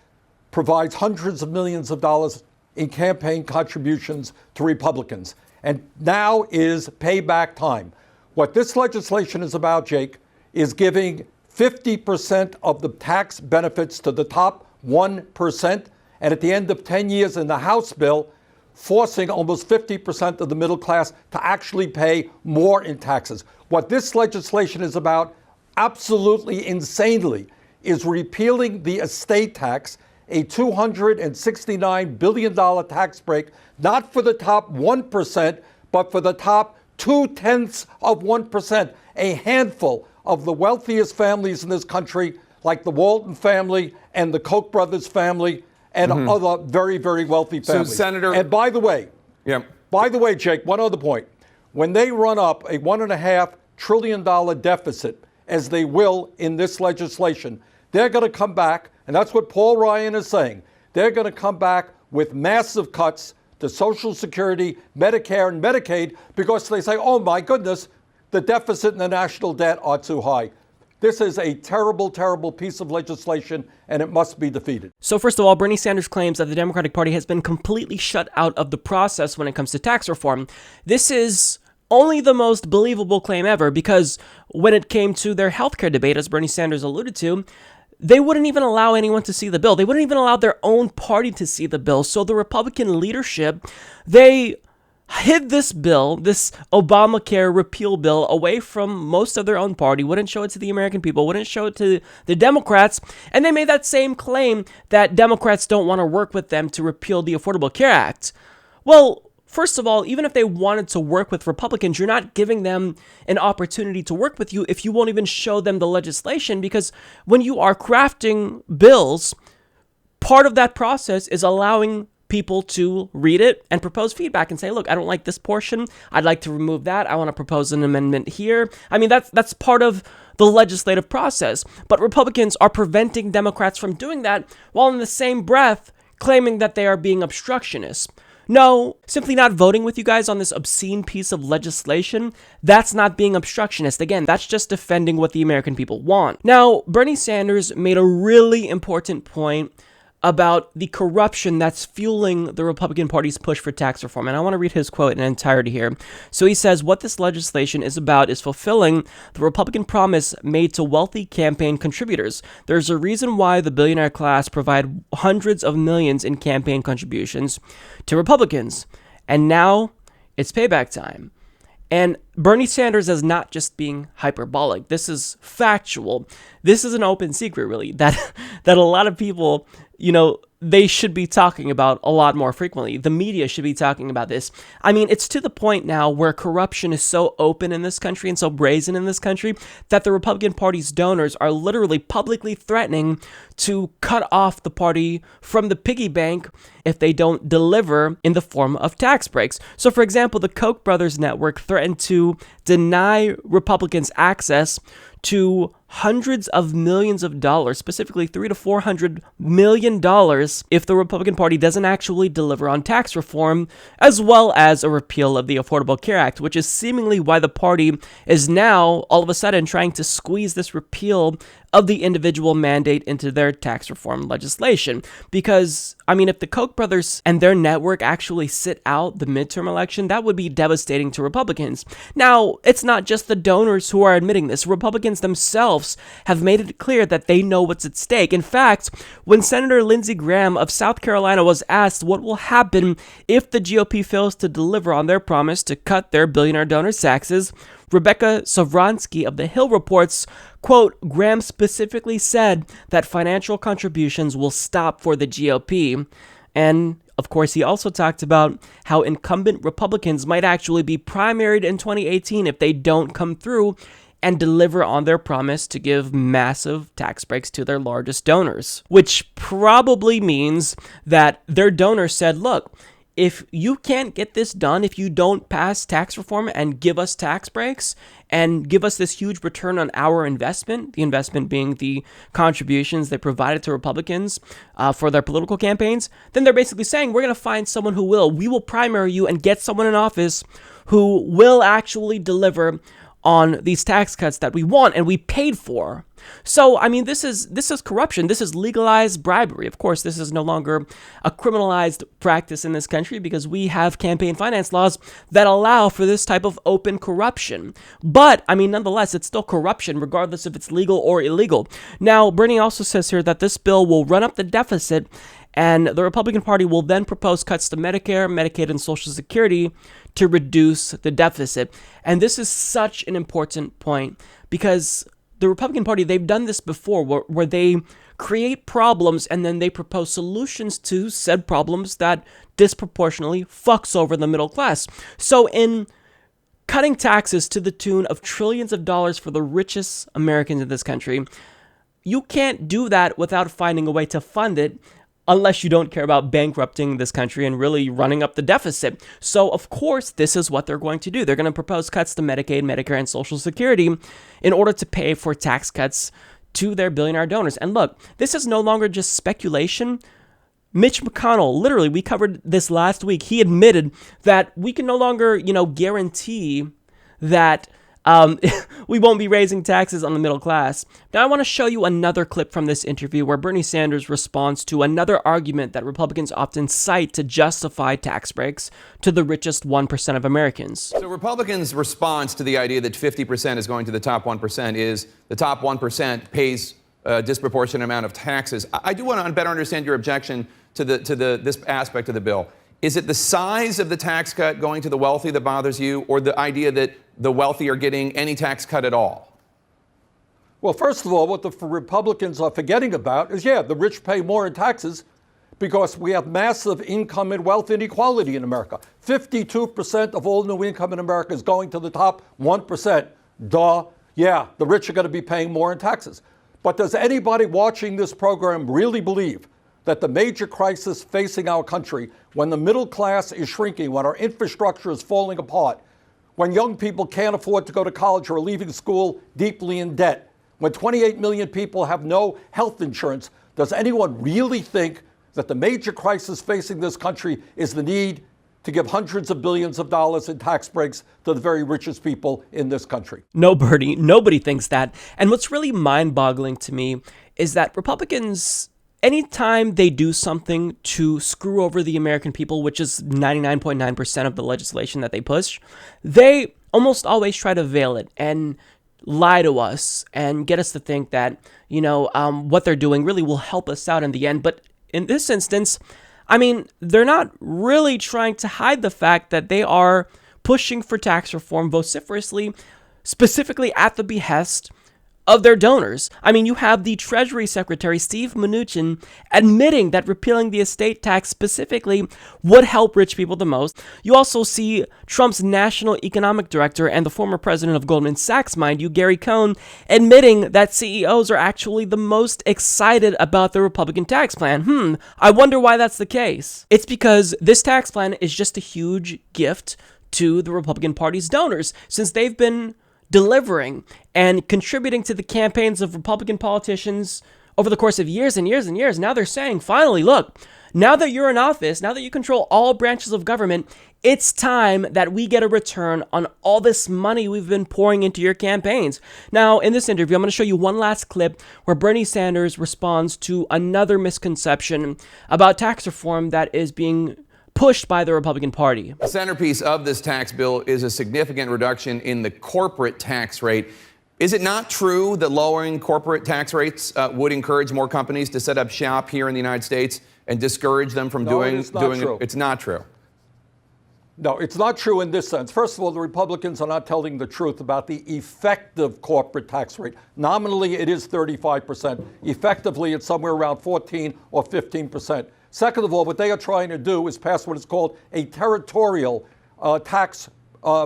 provides hundreds of millions of dollars in campaign contributions to Republicans. And now is payback time. What this legislation is about, Jake, is giving 50% of the tax benefits to the top 1%. And at the end of 10 years in the House bill, forcing almost 50% of the middle class to actually pay more in taxes. What this legislation is about, absolutely insanely, is repealing the estate tax, a $269 billion tax break, not for the top 1%, but for the top 0.2%, a handful of the wealthiest families in this country, like the Walton family and the Koch brothers family and other very, very wealthy families. So, Senator, and by the way, Jake, one other point. When they run up a $1.5 trillion deficit, as they will in this legislation, they're going to come back, and that's what Paul Ryan is saying. They're going to come back with massive cuts to Social Security, Medicare, and Medicaid because they say, oh my goodness, the deficit and the national debt are too high. This is a terrible, terrible piece of legislation, and it must be defeated. So first of all, Bernie Sanders claims that the Democratic Party has been completely shut out of the process when it comes to tax reform. This is only the most believable claim ever, because when it came to their healthcare debate, as Bernie Sanders alluded to, they wouldn't even allow anyone to see the bill. They wouldn't even allow their own party to see the bill. So the Republican leadership, they hid this bill, this Obamacare repeal bill, away from most of their own party, wouldn't show it to the American people, wouldn't show it to the Democrats, and they made that same claim that Democrats don't want to work with them to repeal the Affordable Care Act. Well, first of all, even if they wanted to work with Republicans, you're not giving them an opportunity to work with you if you won't even show them the legislation, because when you are crafting bills, part of that process is allowing people to read it and propose feedback and say, look, I don't like this portion. I'd like to remove that. I want to propose an amendment here. I mean, that's part of the legislative process. But Republicans are preventing Democrats from doing that while in the same breath claiming that they are being obstructionists. No, simply not voting with you guys on this obscene piece of legislation, that's not being obstructionist. Again, that's just defending what the American people want. Now, Bernie Sanders made a really important point about the corruption that's fueling the Republican Party's push for tax reform. And I want to read his quote in entirety here. So he says, what this legislation is about is fulfilling the Republican promise made to wealthy campaign contributors. There's a reason why the billionaire class provide hundreds of millions in campaign contributions to Republicans. And now it's payback time. And Bernie Sanders is not just being hyperbolic. This is factual. This is an open secret, really, that a lot of people, they should be talking about a lot more frequently. The media should be talking about this. I mean, it's to the point now where corruption is so open in this country and so brazen in this country that the Republican Party's donors are literally publicly threatening to cut off the party from the piggy bank if they don't deliver in the form of tax breaks. So, for example, the Koch brothers network threatened to deny Republicans access to hundreds of millions of dollars, specifically $300 to $400 million fails if the Republican Party doesn't actually deliver on tax reform, as well as a repeal of the Affordable Care Act, which is seemingly why the party is now all of a sudden trying to squeeze this repeal of the individual mandate into their tax reform legislation. Because, I mean, if the Koch brothers and their network actually sit out the midterm election, that would be devastating to Republicans. Now, it's not just the donors who are admitting this. Republicans themselves have made it clear that they know what's at stake. In fact, when Senator Lindsey Graham of South Carolina was asked what will happen if the GOP fails to deliver on their promise to cut their billionaire donors' taxes, Rebecca Sovronsky of The Hill reports, quote, Graham specifically said that financial contributions will stop for the GOP. And of course, he also talked about how incumbent Republicans might actually be primaried in 2018 if they don't come through and deliver on their promise to give massive tax breaks to their largest donors, which probably means that their donors said, look, if you can't get this done, if you don't pass tax reform and give us tax breaks and give us this huge return on our investment, the investment being the contributions they provided to Republicans for their political campaigns, then they're basically saying, we're going to find someone who will. We will primary you and get someone in office who will actually deliver on these tax cuts that we want and we paid for. So, I mean, this is corruption. This is legalized bribery. Of course, this is no longer a criminalized practice in this country because we have campaign finance laws that allow for this type of open corruption. But, I mean, nonetheless, it's still corruption regardless if it's legal or illegal. Now, Bernie also says here that this bill will run up the deficit and the Republican Party will then propose cuts to Medicare, Medicaid, and Social Security to reduce the deficit. And this is such an important point because the Republican Party, they've done this before where they create problems and then they propose solutions to said problems that disproportionately fucks over the middle class. So in cutting taxes to the tune of trillions of dollars for the richest Americans in this country, you can't do that without finding a way to fund it unless you don't care about bankrupting this country and really running up the deficit. So, of course, this is what they're going to do. They're going to propose cuts to Medicaid, Medicare, and Social Security in order to pay for tax cuts to their billionaire donors. And look, this is no longer just speculation. Mitch McConnell, literally, we covered this last week. He admitted that we can no longer, guarantee that we won't be raising taxes on the middle class. Now, I want to show you another clip from this interview where Bernie Sanders responds to another argument that Republicans often cite to justify tax breaks to the richest 1% of Americans. So Republicans' response to the idea that 50% is going to the top 1% is the top 1% pays a disproportionate amount of taxes. I do want to better understand your objection to this aspect of the bill. Is it the size of the tax cut going to the wealthy that bothers you, or the idea that the wealthy are getting any tax cut at all? Well, first of all, what the Republicans are forgetting about is, the rich pay more in taxes because we have massive income and wealth inequality in America. 52% of all new income in America is going to the top 1%. Duh. Yeah, the rich are going to be paying more in taxes. But does anybody watching this program really believe that the major crisis facing our country, when the middle class is shrinking, when our infrastructure is falling apart, when young people can't afford to go to college or are leaving school deeply in debt, when 28 million people have no health insurance, does anyone really think that the major crisis facing this country is the need to give hundreds of billions of dollars in tax breaks to the very richest people in this country? No, Bernie, nobody thinks that. And what's really mind-boggling to me is that Republicans, anytime they do something to screw over the American people, which is 99.9% of the legislation that they push, they almost always try to veil it and lie to us and get us to think that, what they're doing really will help us out in the end. But in this instance, I mean, they're not really trying to hide the fact that they are pushing for tax reform vociferously, specifically at the behest of their donors. I mean, you have the Treasury Secretary, Steve Mnuchin, admitting that repealing the estate tax specifically would help rich people the most. You also see Trump's National Economic Director and the former president of Goldman Sachs, mind you, Gary Cohn, admitting that CEOs are actually the most excited about the Republican tax plan. I wonder why that's the case. It's because this tax plan is just a huge gift to the Republican Party's donors, since they've been delivering and contributing to the campaigns of Republican politicians over the course of years and years and years. Now they're saying, finally, look, now that you're in office, now that you control all branches of government, it's time that we get a return on all this money we've been pouring into your campaigns. Now, in this interview, I'm going to show you one last clip where Bernie Sanders responds to another misconception about tax reform that is being pushed by the Republican Party. The centerpiece of this tax bill is a significant reduction in the corporate tax rate. Is it not true that lowering corporate tax rates would encourage more companies to set up shop here in the United States and discourage them from doing it? It's not true. No, it's not true in this sense. First of all, the Republicans are not telling the truth about the effective corporate tax rate. Nominally, it is 35%. Effectively, it's somewhere around 14 or 15%. Second of all, what they are trying to do is pass what is called a territorial tax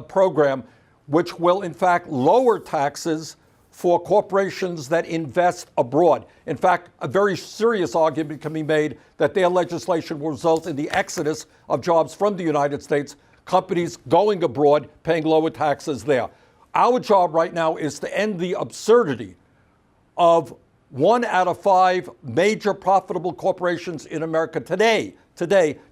program, which will, in fact, lower taxes for corporations that invest abroad. In fact, a very serious argument can be made that their legislation will result in the exodus of jobs from the United States, companies going abroad, paying lower taxes there. Our job right now is to end the absurdity of 1 out of 5 major profitable corporations in America today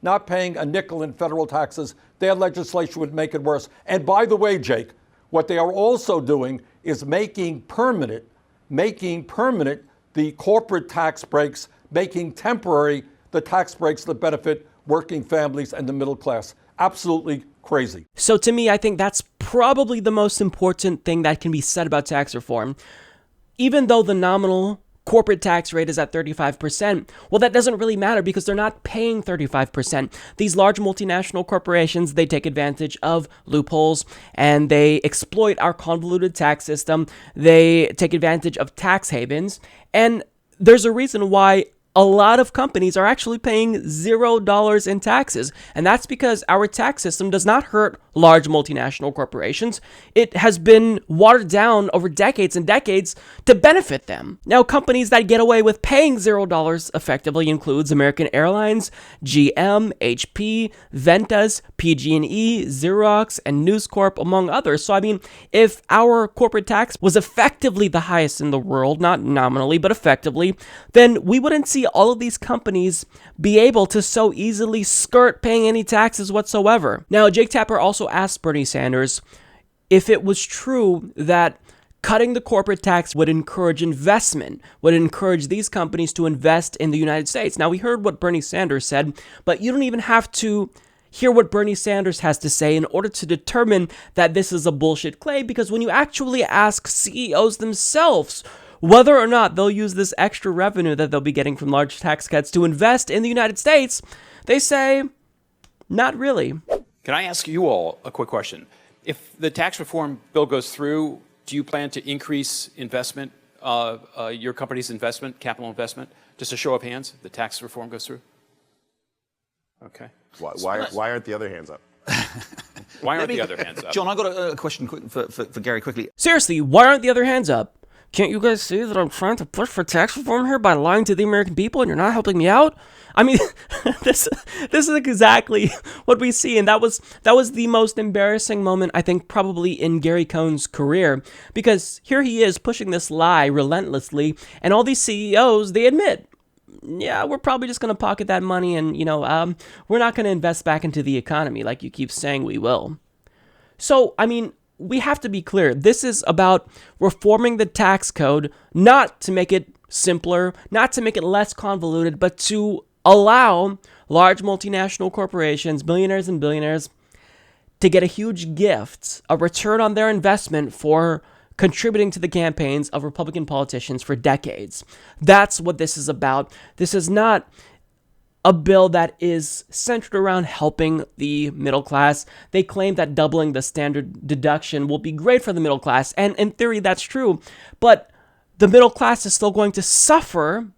not paying a nickel in federal taxes. Their legislation would make it worse. And by the way, Jake, what they are also doing is making permanent the corporate tax breaks, making temporary the tax breaks that benefit working families and the middle class. Absolutely crazy. So to me, I think that's probably the most important thing that can be said about tax reform. Even though the nominal corporate tax rate is at 35%, well, that doesn't really matter because they're not paying 35%. These large multinational corporations, they take advantage of loopholes and they exploit our convoluted tax system. They take advantage of tax havens. And there's a reason why a lot of companies are actually paying $0 in taxes. And that's because our tax system does not hurt large multinational corporations. It has been watered down over decades and decades to benefit them. Now, companies that get away with paying $0 effectively includes American Airlines, GM, HP, Ventas, PG&E, Xerox, and News Corp, among others. So, I mean, if our corporate tax was effectively the highest in the world, not nominally, but effectively, then we wouldn't see all of these companies be able to so easily skirt paying any taxes whatsoever. Now, Jake Tapper also asked Bernie Sanders if it was true that cutting the corporate tax would encourage investment, would encourage these companies to invest in the United States. Now, we heard what Bernie Sanders said, but you don't even have to hear what Bernie Sanders has to say in order to determine that this is a bullshit claim, because when you actually ask CEOs themselves whether or not they'll use this extra revenue that they'll be getting from large tax cuts to invest in the United States, they say, not really. Can I ask you all a quick question? If the tax reform bill goes through, do you plan to increase investment, your company's investment, capital investment? Just a show of hands, if the tax reform goes through? Okay. Why aren't the other hands up? Why aren't the other hands up? John, I've got a question for Gary quickly. Seriously, why aren't the other hands up? Can't you guys see that I'm trying to push for tax reform here by lying to the American people and you're not helping me out? I mean, this is exactly what we see, and that was the most embarrassing moment, I think, probably in Gary Cohn's career, because here he is pushing this lie relentlessly, and all these CEOs, they admit, yeah, we're probably just going to pocket that money and, we're not going to invest back into the economy like you keep saying we will. So, I mean, we have to be clear. This is about reforming the tax code, not to make it simpler, not to make it less convoluted, but to allow large multinational corporations, millionaires and billionaires, to get a huge gift, a return on their investment for contributing to the campaigns of Republican politicians for decades. That's what this is about. This is not a bill that is centered around helping the middle class. They claim that doubling the standard deduction will be great for the middle class, and in theory that's true, but the middle class is still going to suffer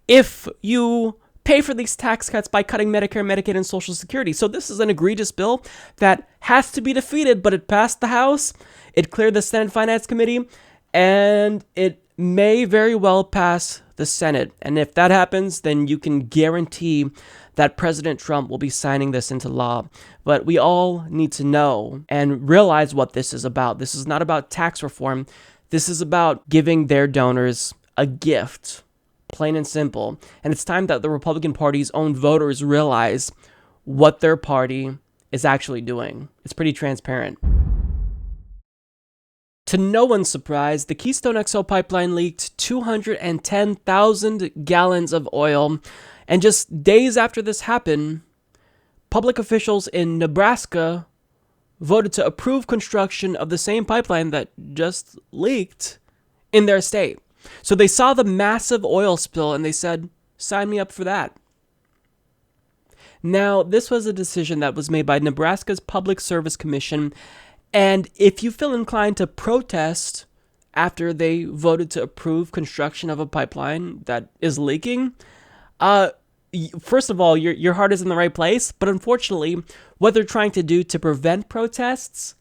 if you pay for these tax cuts by cutting Medicare, Medicaid, and Social Security. So this is an egregious bill that has to be defeated, but it passed the House, it cleared the Senate Finance Committee, and it may very well pass the Senate. And if that happens, then you can guarantee that President Trump will be signing this into law. But we all need to know and realize what this is about. This is not about tax reform. This is about giving their donors a gift plain and simple. And it's time that the Republican Party's own voters realize what their party is actually doing. It's pretty transparent. To no one's surprise, the Keystone XL pipeline leaked 210,000 gallons of oil. And just days after this happened, public officials in Nebraska voted to approve construction of the same pipeline that just leaked in their state. So they saw the massive oil spill and they said, sign me up for that. Now, this was a decision that was made by Nebraska's Public Service Commission. And if you feel inclined to protest after they voted to approve construction of a pipeline that is leaking, first of all, your heart is in the right place. But unfortunately, what they're trying to do to prevent protests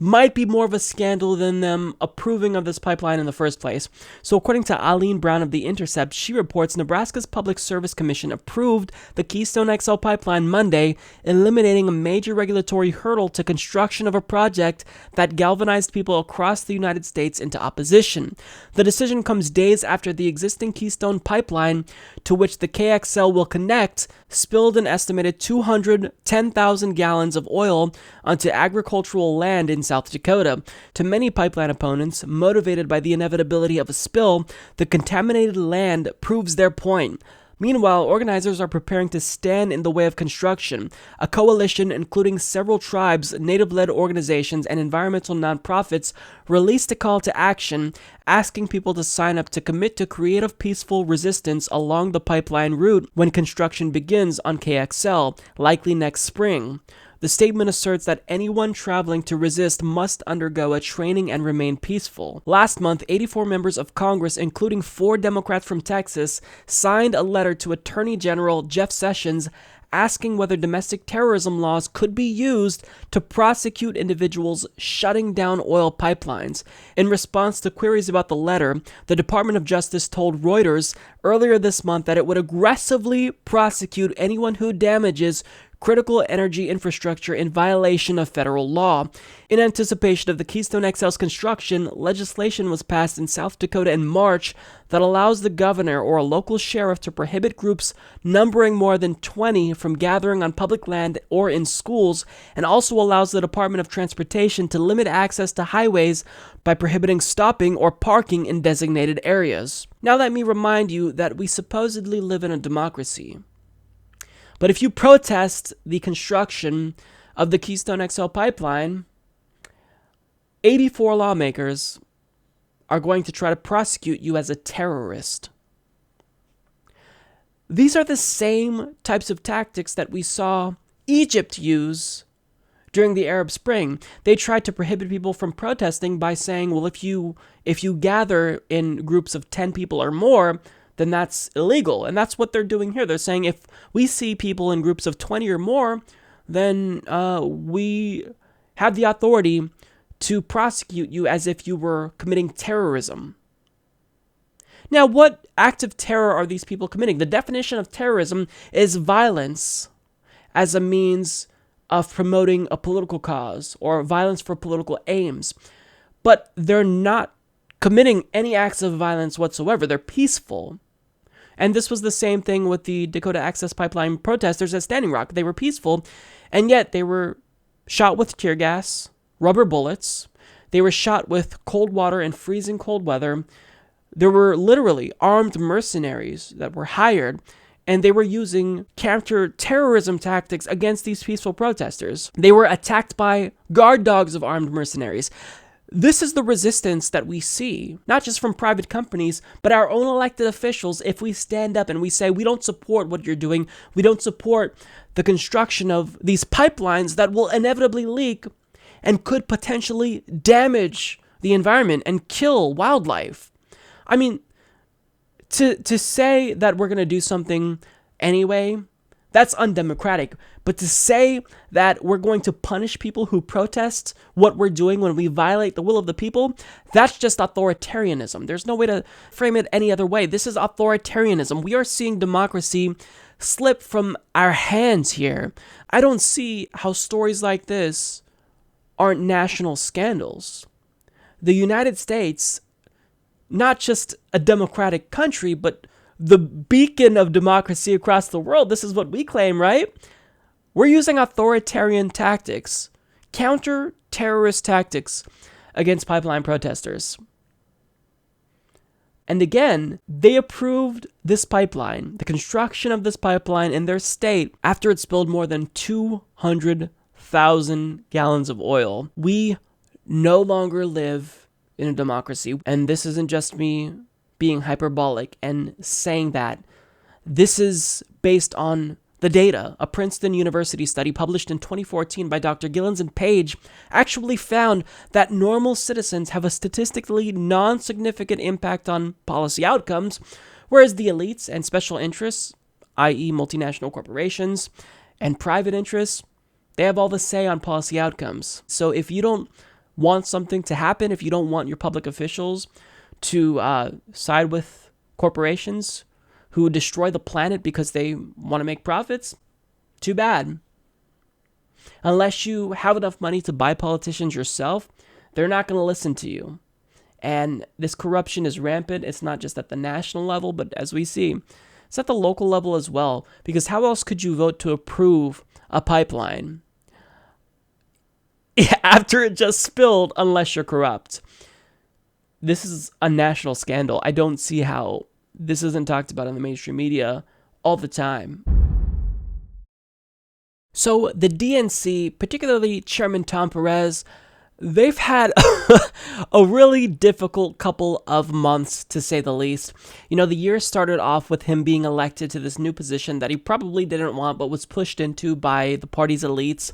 might be more of a scandal than them approving of this pipeline in the first place. So according to Eileen Brown of The Intercept, she reports Nebraska's Public Service Commission approved the Keystone XL pipeline Monday, eliminating a major regulatory hurdle to construction of a project that galvanized people across the United States into opposition. The decision comes days after the existing Keystone pipeline, to which the KXL will connect, spilled an estimated 210,000 gallons of oil onto agricultural land in South Dakota. To many pipeline opponents, motivated by the inevitability of a spill, the contaminated land proves their point. Meanwhile, organizers are preparing to stand in the way of construction. A coalition, including several tribes, native-led organizations, and environmental nonprofits, released a call to action asking people to sign up to commit to creative, peaceful resistance along the pipeline route when construction begins on KXL, likely next spring. The statement asserts that anyone traveling to resist must undergo a training and remain peaceful. Last month, 84 members of Congress, including 4 Democrats from Texas, signed a letter to Attorney General Jeff Sessions asking whether domestic terrorism laws could be used to prosecute individuals shutting down oil pipelines. In response to queries about the letter, the Department of Justice told Reuters earlier this month that it would aggressively prosecute anyone who damages critical energy infrastructure in violation of federal law. In anticipation of the Keystone XL's construction, legislation was passed in South Dakota in March that allows the governor or a local sheriff to prohibit groups numbering more than 20 from gathering on public land or in schools, and also allows the Department of Transportation to limit access to highways by prohibiting stopping or parking in designated areas. Now let me remind you that we supposedly live in a democracy. But if you protest the construction of the Keystone XL pipeline, 84 lawmakers are going to try to prosecute you as a terrorist. These are the same types of tactics that we saw Egypt use during the Arab Spring. They tried to prohibit people from protesting by saying, well, if you gather in groups of 10 people or more, then that's illegal. And that's what they're doing here. They're saying if we see people in groups of 20 or more, then we have the authority to prosecute you as if you were committing terrorism. Now, what act of terror are these people committing? The definition of terrorism is violence as a means of promoting a political cause or violence for political aims. But they're not committing any acts of violence whatsoever. They're peaceful. And this was the same thing with the Dakota Access Pipeline protesters at Standing Rock. They were peaceful, and yet they were shot with tear gas, rubber bullets. They were shot with cold water in freezing cold weather. There were literally armed mercenaries that were hired, and they were using counter-terrorism tactics against these peaceful protesters. They were attacked by guard dogs of armed mercenaries. This is the resistance that we see, not just from private companies, but our own elected officials. If we stand up and we say, we don't support what you're doing, we don't support the construction of these pipelines that will inevitably leak and could potentially damage the environment and kill wildlife. I mean, to say that we're going to do something anyway, that's undemocratic. But to say that we're going to punish people who protest what we're doing when we violate the will of the people, that's just authoritarianism. There's no way to frame it any other way. This is authoritarianism. We are seeing democracy slip from our hands here. I don't see how stories like this aren't national scandals. The United States, not just a democratic country, but the beacon of democracy across the world. This is what we claim, right? We're using authoritarian tactics, counter-terrorist tactics against pipeline protesters. And again, they approved this pipeline, the construction of this pipeline in their state, after it spilled more than 200,000 gallons of oil. We no longer live in a democracy. And this isn't just me being hyperbolic and saying that. This is based on the data. A Princeton University study published in 2014 by Dr. Gillens and Page actually found that normal citizens have a statistically non-significant impact on policy outcomes, whereas the elites and special interests, i.e. multinational corporations, and private interests, they have all the say on policy outcomes. So if you don't want something to happen, if you don't want your public officials to side with corporations who destroy the planet because they want to make profits, too bad. Unless you have enough money to buy politicians yourself, they're not going to listen to you. And this corruption is rampant. It's not just at the national level, but as we see, it's at the local level as well. Because how else could you vote to approve a pipeline after it just spilled unless you're corrupt? This is a national scandal. I don't see how this isn't talked about in the mainstream media all the time. So the DNC, particularly Chairman Tom Perez, they've had a really difficult couple of months, to say the least. You know, the year started off with him being elected to this new position that he probably didn't want, but was pushed into by the party's elites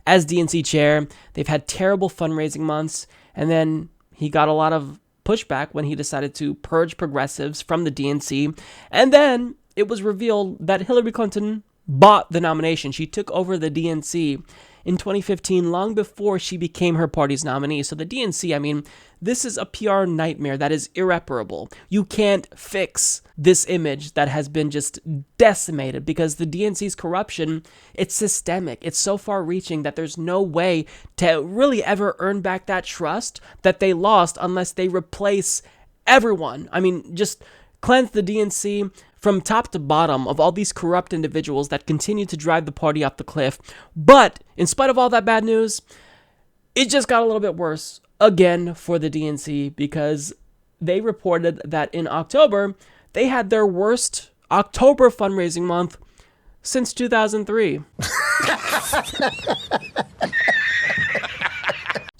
as DNC chair. They've had terrible fundraising months, and then he got a lot of pushback when he decided to purge progressives from the DNC. And then it was revealed that Hillary Clinton bought the nomination. She took over the DNC in 2015, long before she became her party's nominee. So the DNC, I mean, this is a PR nightmare that is irreparable. You can't fix this image that has been just decimated, because the DNC's corruption, it's systemic. It's so far-reaching that there's no way to really ever earn back that trust that they lost unless they replace everyone. I mean, just cleanse the DNC from top to bottom of all these corrupt individuals that continue to drive the party off the cliff. But in spite of all that bad news, it just got a little bit worse again for the DNC, because they reported that in October, they had their worst October fundraising month since 2003.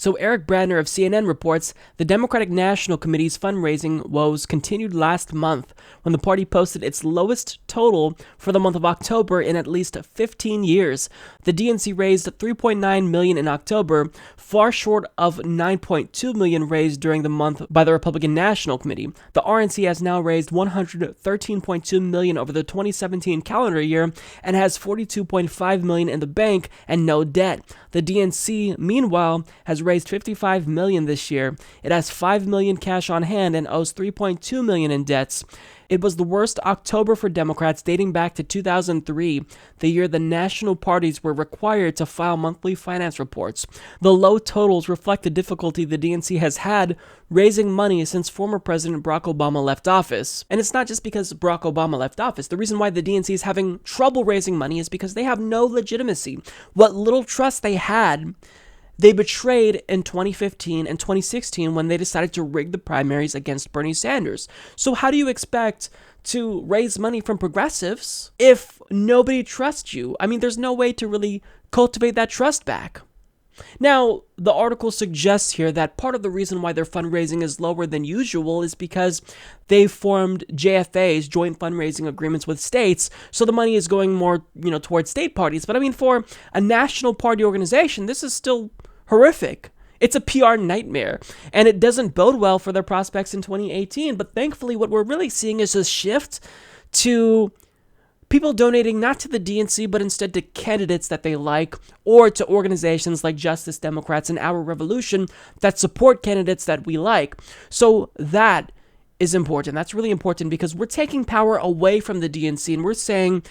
So Eric Brandner of CNN reports the Democratic National Committee's fundraising woes continued last month when the party posted its lowest total for the month of October in at least 15 years. The DNC raised $3.9 million in October, far short of $9.2 million raised during the month by the Republican National Committee. The RNC has now raised $113.2 million over the 2017 calendar year and has $42.5 million in the bank and no debt. The DNC, meanwhile, has raised $55 million this year. It has $5 million cash on hand and owes $3.2 million in debts. It was the worst October for Democrats dating back to 2003, the year the national parties were required to file monthly finance reports. The low totals reflect the difficulty the DNC has had raising money since former President Barack Obama left office. And it's not just because Barack Obama left office. The reason why the DNC is having trouble raising money is because they have no legitimacy. What little trust they had, they betrayed in 2015 and 2016 when they decided to rig the primaries against Bernie Sanders. So how do you expect to raise money from progressives if nobody trusts you? I mean, there's no way to really cultivate that trust back. Now, the article suggests here that part of the reason why their fundraising is lower than usual is because they formed JFAs, joint fundraising agreements with states, so the money is going more, towards state parties. But I mean, for a national party organization, this is still horrific. It's a PR nightmare, and it doesn't bode well for their prospects in 2018. But thankfully, what we're really seeing is a shift to people donating not to the DNC, but instead to candidates that they like, or to organizations like Justice Democrats and Our Revolution that support candidates that we like. So that is important. That's really important, because we're taking power away from the DNC, and we're saying,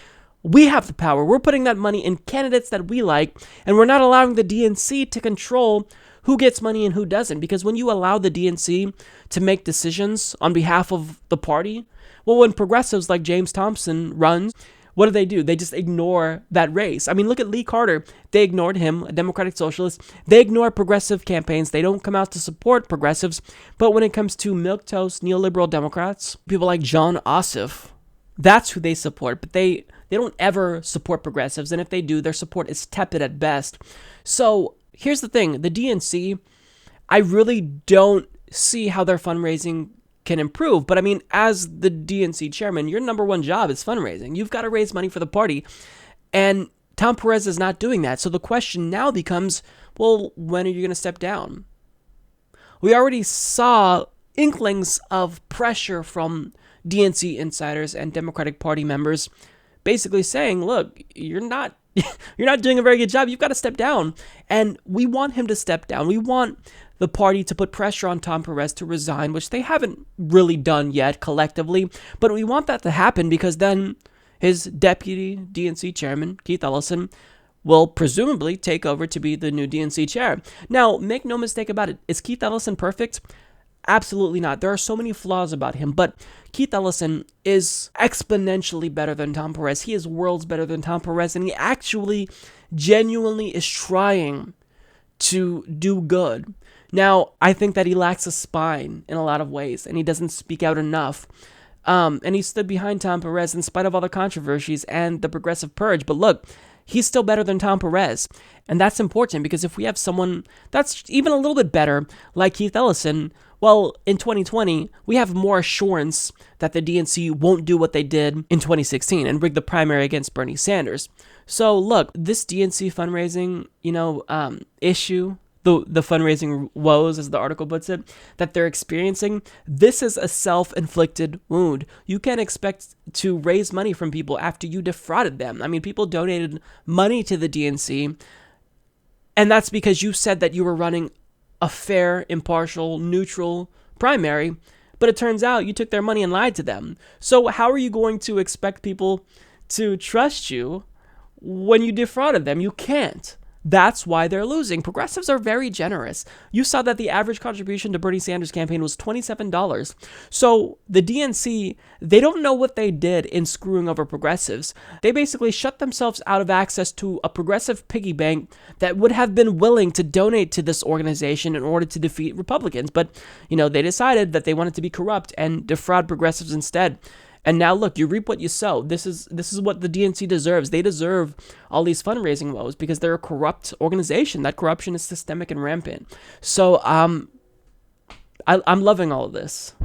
we have the power. We're putting that money in candidates that we like, and we're not allowing the DNC to control who gets money and who doesn't. Because when you allow the DNC to make decisions on behalf of the party, Well, when progressives like James Thompson runs, what do? They just ignore that race. I mean, look at Lee Carter. They ignored him, a Democratic Socialist. They ignore progressive campaigns. They don't come out to support progressives. But when it comes to milquetoast neoliberal Democrats, people like John Ossoff, that's who they support. But they don't ever support progressives. And if they do, their support is tepid at best. So here's the thing. The DNC, I really don't see how their fundraising can improve. But I mean, as the DNC chairman, your number one job is fundraising. You've got to raise money for the party. And Tom Perez is not doing that. So the question now becomes, well, when are you going to step down? We already saw inklings of pressure from DNC insiders and Democratic Party members basically saying, look, you're not doing a very good job. You've got to step down. And we want him to step down. We want the party to put pressure on Tom Perez to resign, which they haven't really done yet collectively. But we want that to happen because then his deputy DNC chairman, Keith Ellison, will presumably take over to be the new DNC chair. Now, make no mistake about it. Is Keith Ellison perfect? Absolutely not. There are so many flaws about him, but Keith Ellison is exponentially better than Tom Perez. He is worlds better than Tom Perez, and he actually genuinely is trying to do good. Now, I think that he lacks a spine in a lot of ways, and he doesn't speak out enough. And he stood behind Tom Perez in spite of all the controversies and the progressive purge. But look, he's still better than Tom Perez. And that's important because if we have someone that's even a little bit better, like Keith Ellison, well, in 2020, we have more assurance that the DNC won't do what they did in 2016 and rig the primary against Bernie Sanders. So look, this DNC fundraising, issue, the fundraising woes, as the article puts it, that they're experiencing, this is a self-inflicted wound. You can't expect to raise money from people after you defrauded them. I mean, people donated money to the DNC, and that's because you said that you were running a fair, impartial, neutral primary, but it turns out you took their money and lied to them. So how are you going to expect people to trust you when you defrauded them? You can't. That's why they're losing. Progressives are very generous. You saw that the average contribution to Bernie Sanders' campaign was $27. So the DNC, they don't know what they did in screwing over progressives. They basically shut themselves out of access to a progressive piggy bank that would have been willing to donate to this organization in order to defeat Republicans. But, they decided that they wanted to be corrupt and defraud progressives instead. And now look, you reap what you sow. This is what the DNC deserves. They deserve all these fundraising woes because they're a corrupt organization. That corruption is systemic and rampant. So I'm loving all of this.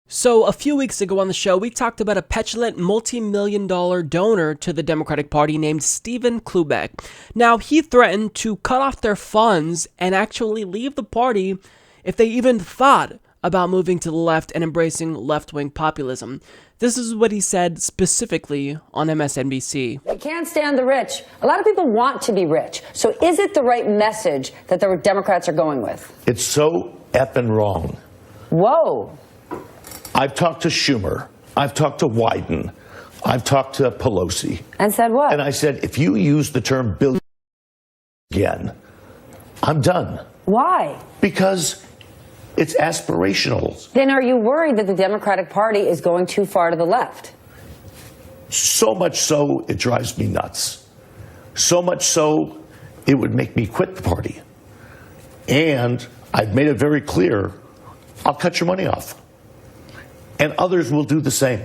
So a few weeks ago on the show, we talked about a petulant multi-million-dollar donor to the Democratic Party named Stephen Cloobeck. Now, he threatened to cut off their funds and actually leave the party if they even thought about moving to the left and embracing left-wing populism. This is what he said specifically on MSNBC. We can't stand the rich. A lot of people want to be rich. So is it the right message that the Democrats are going with? It's so effing wrong. Whoa. I've talked to Schumer. I've talked to Wyden. I've talked to Pelosi. And said what? And I said, if you use the term billion again, I'm done. Why? Because it's aspirational. Then are you worried that the Democratic Party is going too far to the left? So much so, it drives me nuts. So much so, it would make me quit the party. And I've made it very clear, I'll cut your money off. And others will do the same.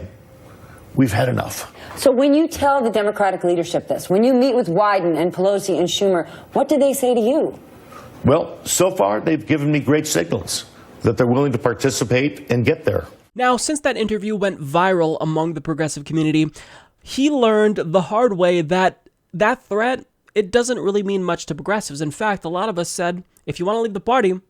We've had enough. So when you tell the Democratic leadership this, when you meet with Wyden and Pelosi and Schumer, what do they say to you? Well, so far, they've given me great signals that they're willing to participate and get there. Now, since that interview went viral among the progressive community, he learned the hard way that threat, it doesn't really mean much to progressives. In fact, a lot of us said, if you want to leave the party,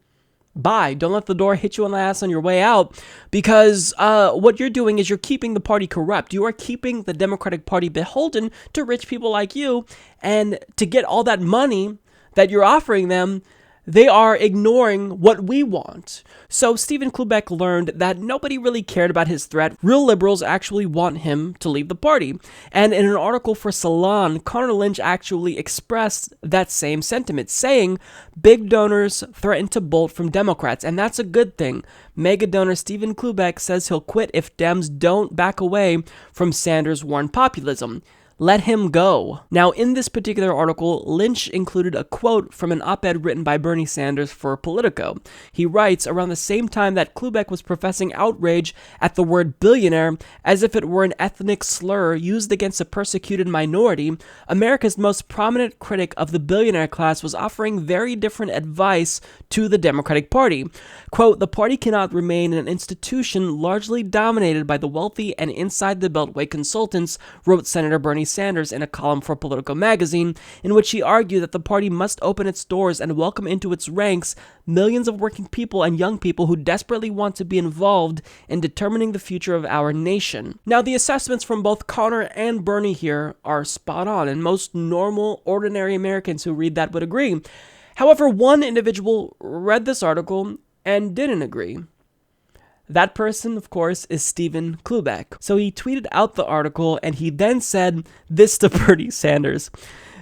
bye. Don't let the door hit you on the ass on your way out, because what you're doing is you're keeping the party corrupt. You are keeping the Democratic Party beholden to rich people like you, and to get all that money that you're offering them, they are ignoring what we want. So Stephen Cloobeck learned that nobody really cared about his threat. Real liberals actually want him to leave the party. And in an article for Salon, Connor Lynch actually expressed that same sentiment, saying big donors threaten to bolt from Democrats, and that's a good thing. Mega donor Stephen Cloobeck says he'll quit if Dems don't back away from Sanders-Warren populism. Let him go. Now, in this particular article, Lynch included a quote from an op-ed written by Bernie Sanders for Politico. He writes, around the same time that Cloobeck was professing outrage at the word billionaire as if it were an ethnic slur used against a persecuted minority, America's most prominent critic of the billionaire class was offering very different advice to the Democratic Party. Quote, the party cannot remain an institution largely dominated by the wealthy and inside the Beltway consultants, wrote Senator Bernie Sanders in a column for Politico magazine, in which he argued that the party must open its doors and welcome into its ranks millions of working people and young people who desperately want to be involved in determining the future of our nation. Now, the assessments from both Connor and Bernie here are spot on, and most normal, ordinary Americans who read that would agree. However, one individual read this article and didn't agree. That person, of course, is Stephen Cloobeck. So he tweeted out the article, and he then said this to Bernie Sanders.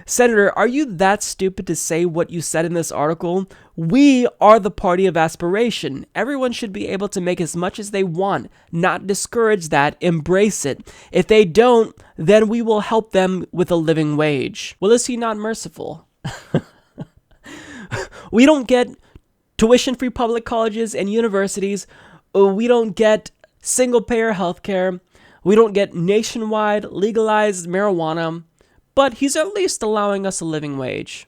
Senator, are you that stupid to say what you said in this article? We are the party of aspiration. Everyone should be able to make as much as they want, not discourage that, embrace it. If they don't, then we will help them with a living wage. Well, is he not merciful? We don't get tuition-free public colleges and universities. We don't get single-payer healthcare. We don't get nationwide legalized marijuana. But he's at least allowing us a living wage.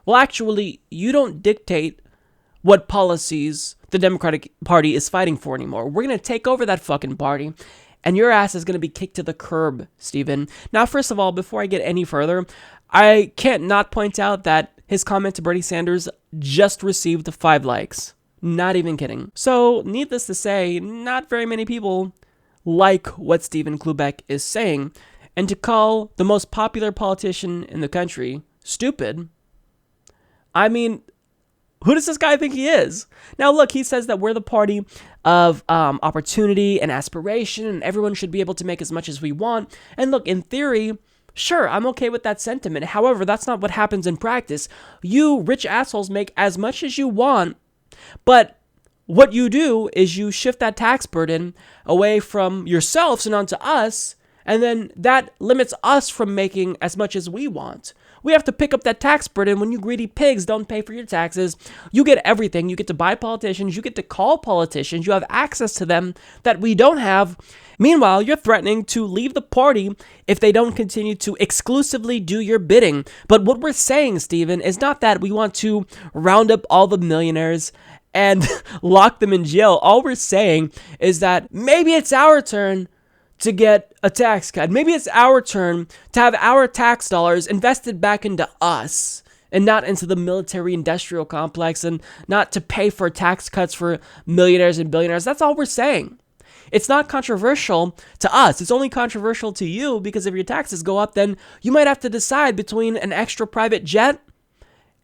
Well, actually, you don't dictate what policies the Democratic Party is fighting for anymore. We're going to take over that fucking party, and your ass is going to be kicked to the curb, Stephen. Now, first of all, before I get any further, I can't not point out that his comment to Bernie Sanders just received 5 likes. Not even kidding. So, needless to say, not very many people like what Stephen Cloobeck is saying. And to call the most popular politician in the country stupid, I mean, who does this guy think he is? Now, look, he says that we're the party of opportunity and aspiration, and everyone should be able to make as much as we want. And look, in theory, sure, I'm okay with that sentiment. However, that's not what happens in practice. You rich assholes make as much as you want, but what you do is you shift that tax burden away from yourselves and onto us, and then that limits us from making as much as we want. We have to pick up that tax burden. When you greedy pigs don't pay for your taxes, you get everything. You get to buy politicians. You get to call politicians. You have access to them that we don't have. Meanwhile, you're threatening to leave the party if they don't continue to exclusively do your bidding. But what we're saying, Stephen, is not that we want to round up all the millionaires and lock them in jail. All we're saying is that maybe it's our turn to get a tax cut. Maybe it's our turn to have our tax dollars invested back into us and not into the military-industrial complex, and not to pay for tax cuts for millionaires and billionaires. That's all we're saying. It's not controversial to us. It's only controversial to you because if your taxes go up, then you might have to decide between an extra private jet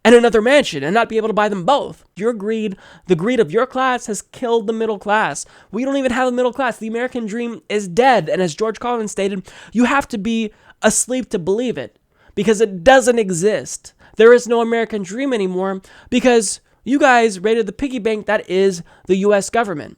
and another mansion and not be able to buy them both. Your greed, the greed of your class, has killed the middle class. We don't even have a middle class. The American dream is dead. And as George Carlin stated, you have to be asleep to believe it because it doesn't exist. There is no American dream anymore because you guys raided the piggy bank that is the U.S. government.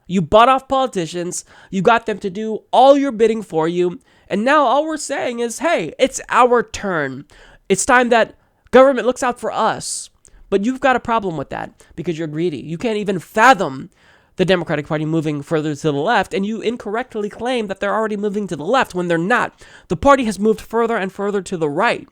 You bought off politicians. You got them to do all your bidding for you. And now all we're saying is, hey, it's our turn. It's time that government looks out for us. But you've got a problem with that because you're greedy. You can't even fathom the Democratic Party moving further to the left, and you incorrectly claim that they're already moving to the left when they're not. The party has moved further and further to the right.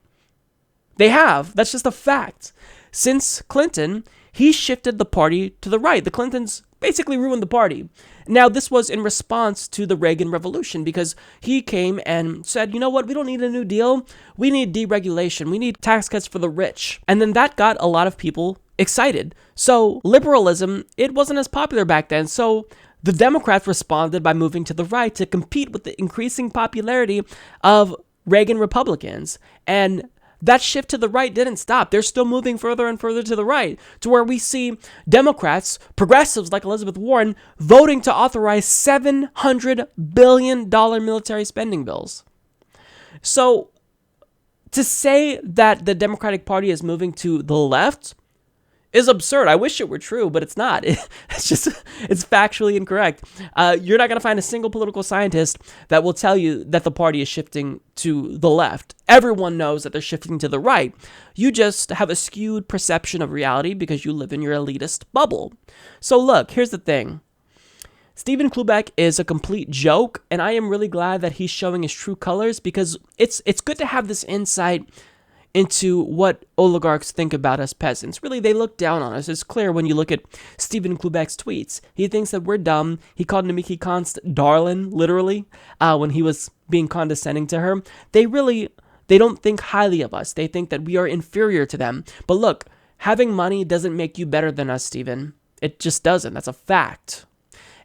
They have. That's just a fact. Since Clinton, he shifted the party to the right. The Clintons basically ruined the party. Now, this was in response to the Reagan Revolution because he came and said, you know what, we don't need a New Deal. We need deregulation. We need tax cuts for the rich. And then that got a lot of people excited. So liberalism, it wasn't as popular back then. So the Democrats responded by moving to the right to compete with the increasing popularity of Reagan Republicans. And that shift to the right didn't stop. They're still moving further and further to the right, to where we see Democrats, progressives like Elizabeth Warren, voting to authorize $700 billion military spending bills. So to say that the Democratic Party is moving to the left is absurd. I wish it were true, but it's not. It's factually incorrect. You're not going to find a single political scientist that will tell you that the party is shifting to the left. Everyone knows that they're shifting to the right. You just have a skewed perception of reality because you live in your elitist bubble. So look, here's the thing. Stephen Cloobeck is a complete joke, and I am really glad that he's showing his true colors, because it's good to have this insight into what oligarchs think about us peasants. Really, they look down on us. It's clear when you look at Stephen Cloobeck's tweets. He thinks that we're dumb. He called Namiki Const darling, literally, when he was being condescending to her. They don't think highly of us. They think that we are inferior to them. But look, having money doesn't make you better than us, Stephen. It just doesn't. That's a fact.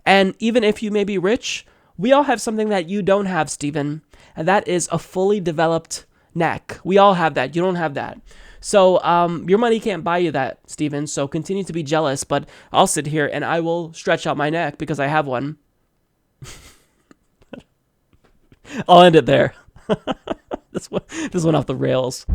And even if you may be rich, we all have something that you don't have, Stephen, and that is a fully developed neck. We all have that. You don't have that. So your money can't buy you that, Stephen. So continue to be jealous, but I'll sit here and I will stretch out my neck because I have one. I'll end it there. This went off the rails.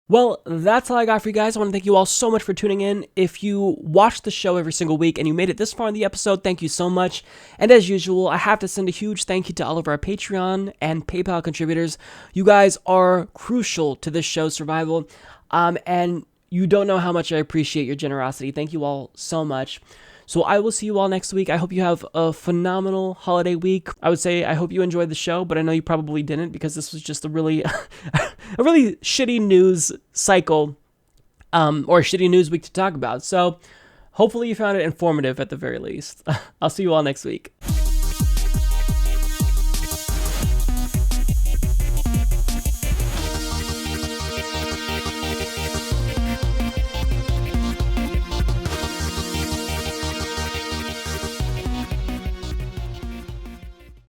Well, that's all I got for you guys. I want to thank you all so much for tuning in. If you watch the show every single week and you made it this far in the episode, thank you so much. And as usual, I have to send a huge thank you to all of our Patreon and PayPal contributors. You guys are crucial to this show's survival. And you don't know how much I appreciate your generosity. Thank you all so much. So I will see you all next week. I hope you have a phenomenal holiday week. I would say I hope you enjoyed the show, but I know you probably didn't, because this was just a really shitty news cycle, or a shitty news week to talk about. So hopefully you found it informative at the very least. I'll see you all next week.